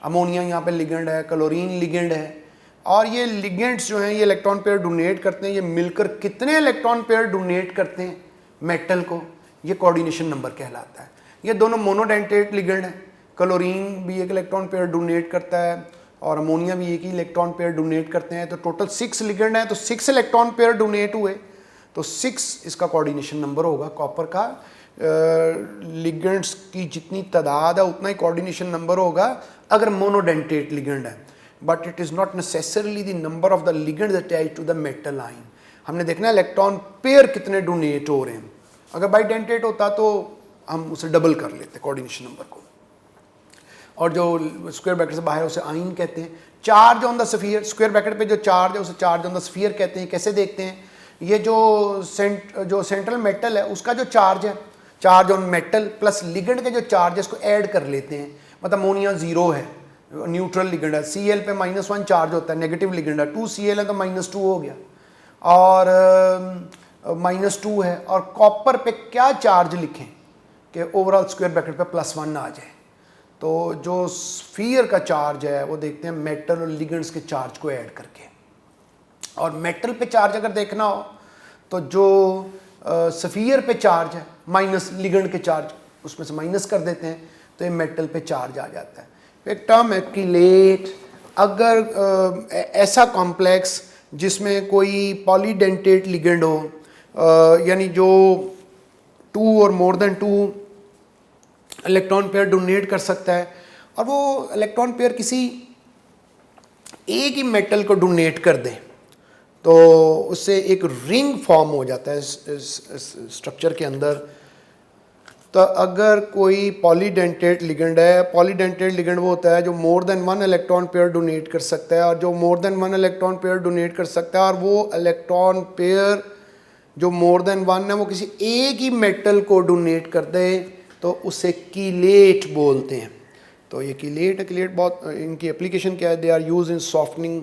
अमोनिया यहाँ पे लिगेंड है, क्लोरीन लिगेंड है, और ये लिगेंड्स जो हैं ये इलेक्ट्रॉन पेयर डोनेट करते हैं। ये मिलकर कितने इलेक्ट्रॉन पेयर डोनेट करते हैं मेटल को, ये कोऑर्डिनेशन नंबर कहलाता है। ये दोनों मोनोडेंटेट लिगेंड हैं, क्लोरीन भी एक इलेक्ट्रॉन पेयर डोनेट करता है और अमोनिया भी एक ही इलेक्ट्रॉन पेयर डोनेट करते हैं। तो टोटल 6 लिगेंड हैं, तो 6 इलेक्ट्रॉन पेयर डोनेट हुए तो 6 इसका कोऑर्डिनेशन नंबर होगा कॉपर का। लिगेंड्स की जितनी तादाद है उतना ही कोऑर्डिनेशन नंबर होगा अगर मोनोडेंटेट लिगेंड है, but it is not necessarily the number of the ligands attached to the metal ion. हमने देखना है इलेक्ट्रॉन पेयर कितने डोनेट हो रहे हैं। अगर बाइडेंटेट होता तो हम उसे डबल कर लेते कोऑर्डिनेशन नंबर को, और जो स्क्वायर ब्रैकेट से बाहर उसे आइन कहते हैं। Charge on the sphere, square bracket पे जो चार्ज है उसे चार्ज ऑन द स्फीयर कहते हैं। कैसे देखते हैं, ये जो सेंट्रल मेटल है उसका जो चार्ज है, charge on metal plus ligand के जो चार्ज है इसको ऐड कर लेते हैं। मतलब अमोनिया 0 है, न्यूट्रल लिगेंड है, Cl पे -1 चार्ज होता है, नेगेटिव लिगेंड है, 2Cl है तो -2 हो गया, और -2 है। और कॉपर पे क्या चार्ज लिखें कि ओवरऑल स्क्वायर ब्रैकेट पे +1 आ जाए। तो जो स्फीयर का चार्ज है वो देखते हैं मेटल और लिगेंड्स के चार्ज को ऐड करके। और मेटल पे चार्ज अगर देखना हो तो जो स्फीयर पे चार्ज है माइनस लिगेंड के चार्ज उसमें से माइनस कर देते हैं तो ये मेटल पे चार्ज आ जाता है। एक टर्म है कीलेट। अगर ऐसा कॉम्प्लेक्स जिसमें कोई पॉलीडेंटेट लिगेंड हो, यानी जो 2 और more then 2 electron pair donate कर सकता है, और वो इलेक्ट्रॉन पेयर किसी एक ही मेटल को डोनेट कर दें तो उससे एक रिंग फॉर्म हो जाता है इस स्ट्रक्चर के अंदर। तो अगर कोई पॉलीडेंटेट लिगेंड है, पॉलीडेंटेट लिगेंड वो होता है जो more than 1 electron pair donate कर सकता है, और जो more than 1 electron pair donate कर सकता है और वो इलेक्ट्रॉन पेयर जो मोर देन 1 है वो किसी एक ही मेटल को डोनेट कर दे तो उसे कीलेट बोलते हैं। तो ये कीलेट बहुत इनकी एप्लीकेशन क्या है, they are use in softening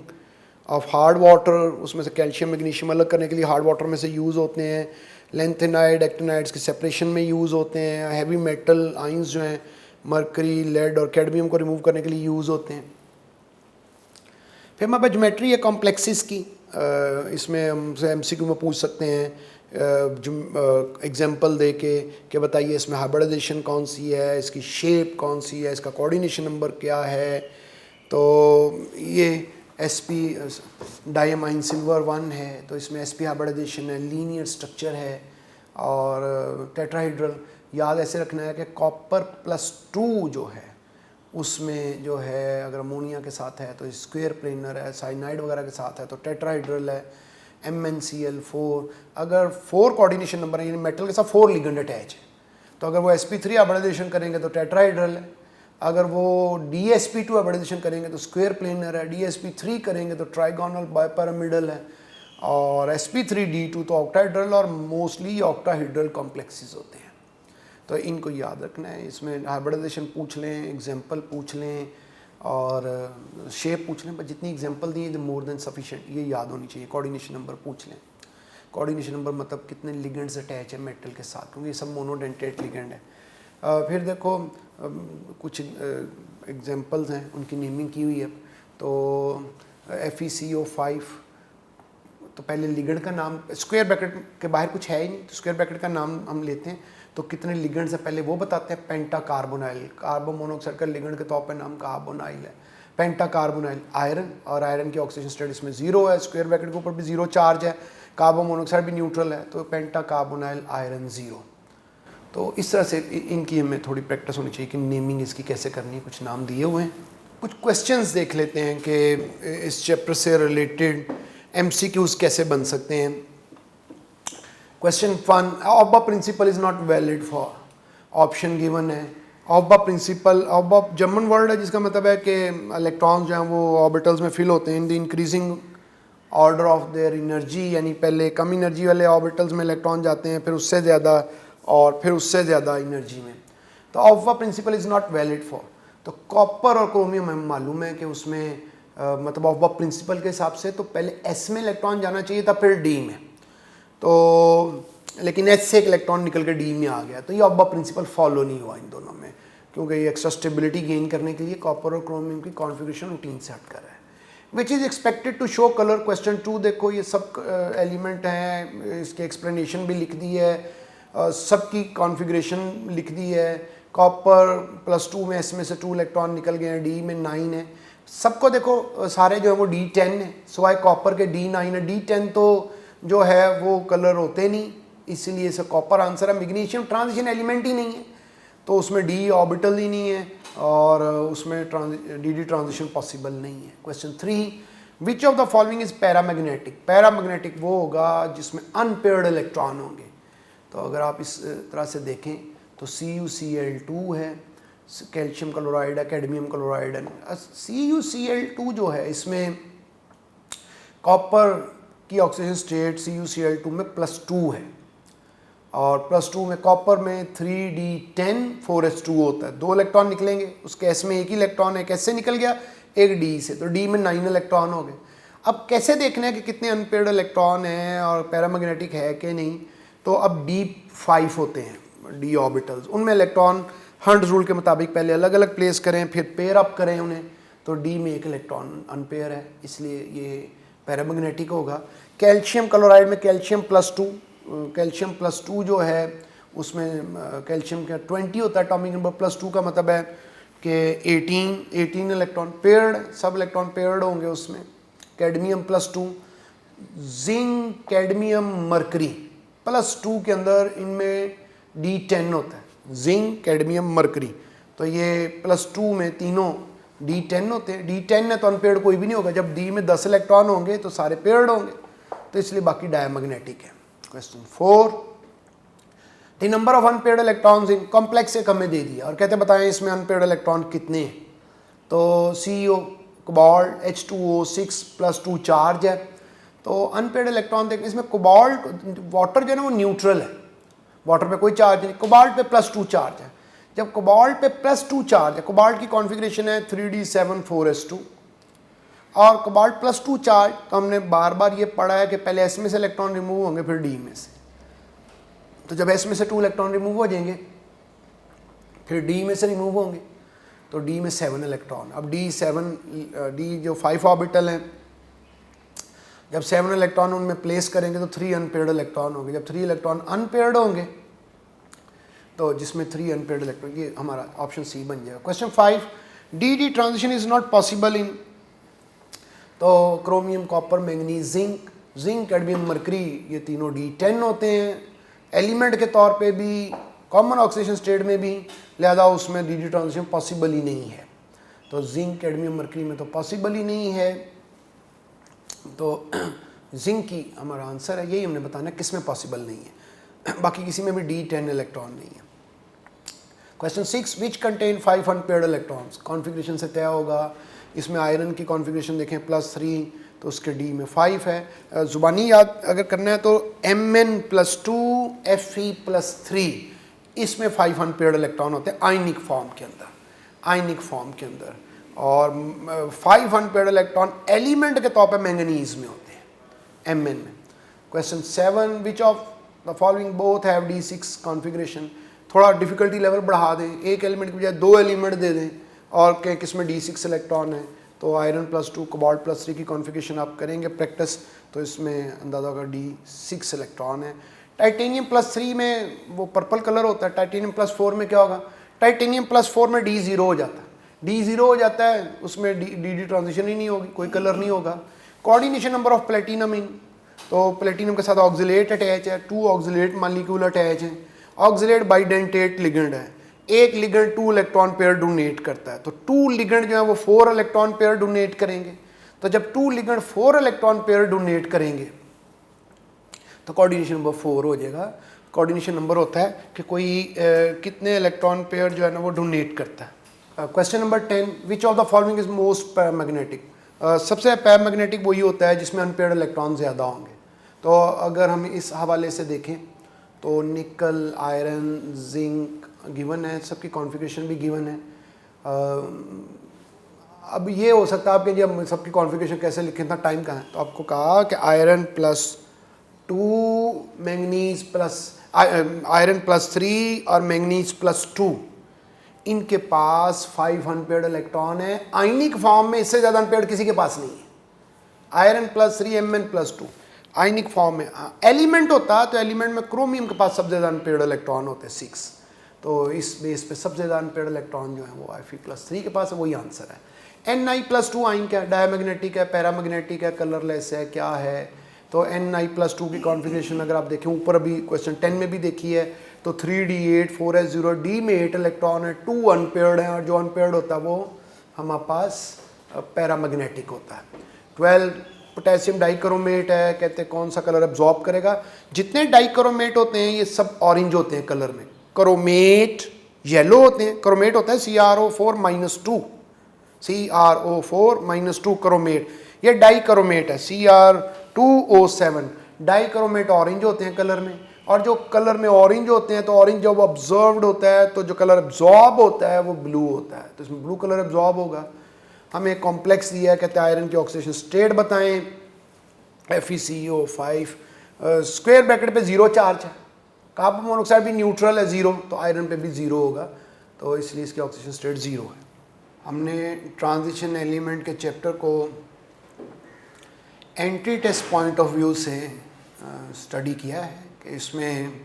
of hard water. उसमें से कैल्शियम मैग्नीशियम अलग करने के लिए हार्ड वाटर में से यूज़ होते हैं। लेंथेनाइड एक्टिनाइड्स के सेपरेशन में यूज़ होते हैं। हैवी मेटल आइंस जो हैं मरकरी, लेड और कैडमियम को रिमूव करने के लिए यूज़ होते हैं। फिर हमारे पास ज्योमेट्री है कॉम्प्लेक्सिस की। इसमें हमसे MCQ में पूछ सकते हैं एग्जांपल दे के कि बताइए इसमें हाइब्रिडाइजेशन कौन सी है, इसकी शेप कौन सी है, इसका कोऑर्डिनेशन नंबर क्या है। तो ये sp डायमाइन सिल्वर 1 है तो इसमें sp हाइब्रिडाइजेशन है, लीनियर स्ट्रक्चर है और टेट्राहेड्रल। याद ऐसे रखना है कि कॉपर +2 जो है उसमें जो है अगर अमोनिया के साथ है तो स्क्वायर प्लेनर है, साइनाइड वगैरह के साथ है तो टेट्राहेड्रल है, MnCl4। अगर 4 कोऑर्डिनेशन नंबर है यानी मेटल के साथ 4 लिगेंड अटैच है तो अगर वो sp3 हाइब्रिडाइजेशन करेंगे तो टेट्राहेड्रल है। अगर वो dsp2 हाइब्रिडाइजेशन करेंगे तो स्क्वायर प्लेनर है, dsp3 करेंगे तो ट्राइगोनल बाइपिरामिडल है, और sp3d2 तो ऑक्टाहेड्रल और मोस्टली ऑक्टाहेड्रल कॉम्प्लेक्सेस होते हैं। तो इनको याद रखना है। इसमें हाइब्रिडाइजेशन पूछ लें, एग्जांपल पूछ लें और शेप पूछ लें, पर जितनी एग्जांपल दी है मोर देन सफिशिएंट, ये याद होनी चाहिए। कोऑर्डिनेशन नंबर पूछ लें। कोऑर्डिनेशन नंबर मतलब कितने लिगेंड्स अटैच है मेटल के साथ, क्योंकि ये सब मोनोडेंटेट लिगेंड है। फिर देखो कुछ एग्जांपल्स हैं उनकी नेमिंग की हुई है। तो FeCO5, तो पहले लिगेंड का नाम, स्क्वायर ब्रैकेट के बाहर कुछ है ही नहीं तो स्क्वायर ब्रैकेट का नाम हम लेते हैं, तो कितने लिगेंड्स है पहले वो बताते हैं। पेंटा कार्बोनाइल, कार्बन मोनोऑक्साइड का लिगेंड के तौर पे नाम कार्बोनाइल है। पेंटा कार्बोनाइल आयरन, और आयरन की ऑक्सीजन स्टेट इसमें 0 है, स्क्वायर ब्रैकेट के ऊपर भी 0 चार्ज है, कार्बन मोनोऑक्साइड भी न्यूट्रल है, तो पेंटा कार्बोनाइल आयरन 0। तो इस तरह से इनकी हमें थोड़ी प्रैक्टिस होनी चाहिए कि नेमिंग इसकी कैसे करनी है, कुछ नाम दिए हुए हैं। कुछ क्वेश्चंस देख लेते हैं कि इस चैप्टर से रिलेटेड MCQs कैसे बन सकते हैं। Question 1, Aufbau principle is not valid for, option given है। Aufbau principle, Aufbau German word है जिसका मतलब है कि इलेक्ट्रॉन्स जो हैं वो ऑर्बिटल्स में फिल होते हैं in the increasing order of their energy, यानी पहले कम एनर्जी वाले ऑर्बिटल्स में इलेक्ट्रॉन जाते हैं, फिर उससे ज़्यादा और फिर उससे ज़्यादा एनर्जी में। तो Aufbau principle is not valid for, तो कॉपर और क्रोमियम हमें मालूम है कि उसमें मतलब ऑब्बा प्रिंसिपल के हिसाब से तो पहले S में इलेक्ट्रॉन जाना चाहिए था, फिर D में, तो लेकिन S से एक इलेक्ट्रॉन निकल के D में आ गया, तो ये ऑब्बा प्रिंसिपल फॉलो नहीं हुआ इन दोनों में, क्योंकि ये एक्स्ट्रा स्टेबिलिटी गेन करने के लिए कॉपर और क्रोमियम की कॉन्फ़िगरेशन रूटीन से हट कर रहा है। Which is expected to show colour, question 2 देखो ये सब एलिमेंट हैं, इसके एक्सप्लेनेशन भी लिख दी है, सबकी कॉन्फ़िगरेशन लिख दी है। कॉपर +2 में S में से 2 इलेक्ट्रॉन निकल गए हैं, D में 9 है, सबको देखो सारे जो है वो D10 है, सिवाय कॉपर के D9 है। D10 तो जो है वो कलर होते नहीं, इसीलिए इसका कॉपर आंसर है। मैग्नीशियम ट्रांजिशन एलिमेंट ही नहीं है, तो उसमें D ऑर्बिटल ही नहीं है और उसमें DD ट्रांजिशन पॉसिबल नहीं है। Question 3, which of the following is paramagnetic, paramagnetic वो होगा जिसमें अनपेयर्ड इलेक्ट्रॉन होंगे। तो अगर आप इस तरह से देखें तो CuCl2 है, कैल्शियम क्लोराइड है, कैडमियम क्लोराइड है। CuCl2 जो है इसमें कॉपर की ऑक्सीजन स्टेट CuCl2 में +2 है, और +2 में कॉपर में 3D10 4s2 होता है, 2 इलेक्ट्रॉन निकलेंगे, उसके S में एक ही इलेक्ट्रॉन है, कैसे निकल गया, एक D से, तो D में 9 इलेक्ट्रॉन हो गए। अब कैसे देखना है कि कितने अनपेयर्ड इलेक्ट्रॉन हैं और पैरामैग्नेटिक है कि नहीं, तो अब D5 होते हैं D ऑर्बिटल्स, उनमें इलेक्ट्रॉन हंट रूल के मुताबिक पहले अलग अलग प्लेस करें, फिर पेयर अप करें उन्हें, तो D में एक इलेक्ट्रॉन अनपेयर है, इसलिए ये पैरामैग्नेटिक होगा। कैल्शियम क्लोराइड में कैल्शियम +2 जो है उसमें कैल्शियम का 20 होता है एटॉमिक नंबर, +2 का मतलब है कि 18 इलेक्ट्रॉन पेयर्ड, सब इलेक्ट्रॉन पेयर्ड होंगे उसमें। कैडमियम +2, जिंक कैडमियम मरकरी +2 के अंदर इनमें D10 होता है, जिंक कैडमियम मरकरी, तो ये +2 में तीनों D10 होते हैं। D10 है तो अनपेयर्ड कोई भी नहीं होगा, जब D में 10 इलेक्ट्रॉन होंगे तो सारे पेयर्ड होंगे, तो इसलिए बाकी डायमैग्नेटिक है। Question 4, the number of unpaired electrons in complex एक हमें दे दिया और कहते बताएं इसमें अनपेयर्ड इलेक्ट्रॉन कितने हैं। तो CO कोबाल्ट H2O6 +2 चार्ज है, तो अनपेयर्ड इलेक्ट्रॉन देखें इसमें कोबाल्ट, वाटर जो है ना वो न्यूट्रल है, वाटर पे कोई चार्ज नहीं, कोबाल्ट पे +2 चार्ज है। जब कोबाल्ट पे +2 चार्ज है, कोबाल्ट की कॉन्फ़िगरेशन है 3D7 4s2, और कोबाल्ट +2 चार्ज, तो हमने बार बार ये पढ़ा है कि पहले S में से इलेक्ट्रॉन रिमूव होंगे फिर D में से, तो जब S में से 2 इलेक्ट्रॉन रिमूव हो जाएंगे फिर D में से रिमूव होंगे, तो D में 7 इलेक्ट्रॉन। अब D जो 5 ऑर्बिटल हैं, जब 7 इलेक्ट्रॉन उनमें प्लेस करेंगे तो 3 अनपेयर्ड इलेक्ट्रॉन होंगे। जब 3 इलेक्ट्रॉन अनपेयर्ड होंगे तो जिसमें 3 अनपेयर्ड इलेक्ट्रॉन, ये हमारा ऑप्शन C बन जाएगा। Question 5, DD transition is not possible in, तो chromium copper manganese zinc cadmium mercury ये तीनों D10 होते हैं एलिमेंट के तौर पे भी, कॉमन ऑक्सीडेशन स्टेट में भी, लिहाजा उसमें DD ट्रांजिशन पॉसिबल ही नहीं है। तो जिंक कैडमियम मरकरी में तो पॉसिबल ही नहीं है, तो जिंक की हमारा आंसर है, यही हमने बताना किस में पॉसिबल नहीं है, बाकी किसी में भी D10 इलेक्ट्रॉन नहीं है। Question 6, which contain 5 unpaired electrons, configuration से तय होगा। इसमें आयरन की कॉन्फ़िगरेशन देखें +3, तो उसके D में 5 है। ज़ुबानी याद अगर करना है तो Mn +2 Fe +3, इसमें 5 अनपेयर्ड इलेक्ट्रॉन होते हैं आयनिक फॉर्म के अंदर, और 5 अनपेयर्ड इलेक्ट्रॉन एलिमेंट के तौर पे मैंगनीज में होते हैं Mn में। Question 7, which of the following both have D6 configuration, थोड़ा डिफ़िकल्टी लेवल बढ़ा दें, एक एलिमेंट की बजाय 2 एलिमेंट दे दें और कहें किसमें D6 इलेक्ट्रॉन है, तो आयरन +2 कोबाल्ट +3 की कॉन्फ़िगरेशन आप करेंगे प्रैक्टिस, तो इसमें अंदाज़ा होगा D6 इलेक्ट्रॉन है। टाइटेनियम +3 में वो पर्पल कलर होता है, टाइटेनियम +4 में क्या होगा, टाइटेनियम +4 में D0 हो जाता है, D0 हो जाता है, उसमें डी ट्रांजिशन ही नहीं होगी, कोई कलर नहीं होगा। कोऑर्डिनेशन नंबर ऑफ प्लेटिनम इन, तो प्लेटिनम के साथ ऑक्जिलेट अटैच है, 2 ऑक्जिलेट मालिक्यूल अटैच हैं, ऑक्जिलेट बाइडेंटेट लिगेंड है, एक लिगेंड 2 इलेक्ट्रॉन पेयर डोनेट करता है, तो 2 लिगेंड जो है वो 4 इलेक्ट्रॉन पेयर डोनेट करेंगे। तो जब 2 लिगेंड 4 इलेक्ट्रॉन पेयर डोनेट करेंगे तो कोऑर्डिनेशन नंबर 4 हो जाएगा। कोऑर्डिनेशन नंबर होता है कि कोई कितने इलेक्ट्रॉन पेयर जो है ना वो डोनेट करता है। Question number 10, which of the following is most paramagnetic. सबसे पैरामैग्नेटिक वही होता है जिसमें अनपेयर्ड इलेक्ट्रॉन ज़्यादा होंगे। तो अगर हम इस हवाले से देखें तो निकल, आयरन, जिंक गिवन है, सबकी कॉन्फ़िगरेशन भी गिवन है। अब ये हो सकता है आपके जी हम सबकी कॉन्फ़िगरेशन कैसे लिखें, इतना टाइम कहाँ है, तो आपको कहा कि आयरन +2 मैंगनीज आयरन +3 और मैंगनीज +2, इनके पास 5 अनपेयर्ड इलेक्ट्रॉन है। आयनिक फॉर्म में इससे ज़्यादा अनपेयर्ड किसी के पास नहीं है। आयरन +3 Mn+2 आयनिक फॉर्म में। एलिमेंट होता तो एलिमेंट में क्रोमियम के पास सबसे ज़्यादा अनपेयर्ड इलेक्ट्रॉन होते हैं 6, तो इस बेस पे सबसे ज़्यादा अनपेयर्ड इलेक्ट्रॉन जो है वो Fe+3 के पास है, वही आंसर है। Ni+2 आयन क्या है, डायमैग्नेटिक है, पैरामैग्नेटिक है, कलरलेस है, क्या है, तो Ni+2 की कॉन्फ़िगरेशन अगर आप देखें ऊपर अभी क्वेश्चन 10 में भी देखी है, तो 3d8 4s0 d में 8 इलेक्ट्रॉन है, 2 अनपेयर्ड हैं, और जो अनपेयर्ड होता है वो हमारे पास पैरामैग्नेटिक होता है। 12 पोटेशियम डाइक्रोमेट है, कहते हैं कौन सा कलर एब्जॉर्ब करेगा। जितने डाइक्रोमेट होते हैं ये सब ऑरेंज होते हैं कलर में, क्रोमेट येलो होते हैं, क्रोमेट होता है CrO4-2, CrO4-2 क्रोमेट, ये डाइक्रोमेट है Cr2O7। डाइक्रोमेट ऑरेंज होते हैं कलर में, और जो कलर में ऑरेंज होते हैं तो ऑरेंज जब ऑब्जर्व्ड होता है तो जो कलर एब्जॉर्ब होता है वो ब्लू होता है, तो इसमें ब्लू कलर एब्जॉर्ब होगा। हमें कॉम्प्लेक्स दिया है, कहते हैं आयरन की ऑक्सीडेशन स्टेट बताएं, FeCO5, स्क्वायर ब्रैकेट पे 0 चार्ज है, कार्बन मोनोऑक्साइड भी न्यूट्रल है 0, तो आयरन पे भी 0 होगा, तो इसलिए इसकी ऑक्सीडेशन स्टेट 0 है। हमने ट्रांजिशन एलिमेंट के चैप्टर को entry test point of view से स्टडी किया है कि इसमें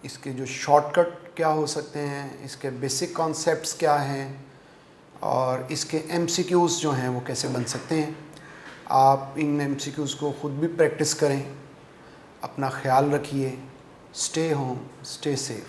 इसके जो शॉर्टकट क्या हो सकते हैं, इसके बेसिक कॉन्सेप्ट्स क्या हैं, और इसके MCQs जो हैं वो कैसे बन सकते हैं। आप इन MCQs को ख़ुद भी प्रैक्टिस करें, अपना ख्याल रखिए, स्टे होम, स्टे सेफ।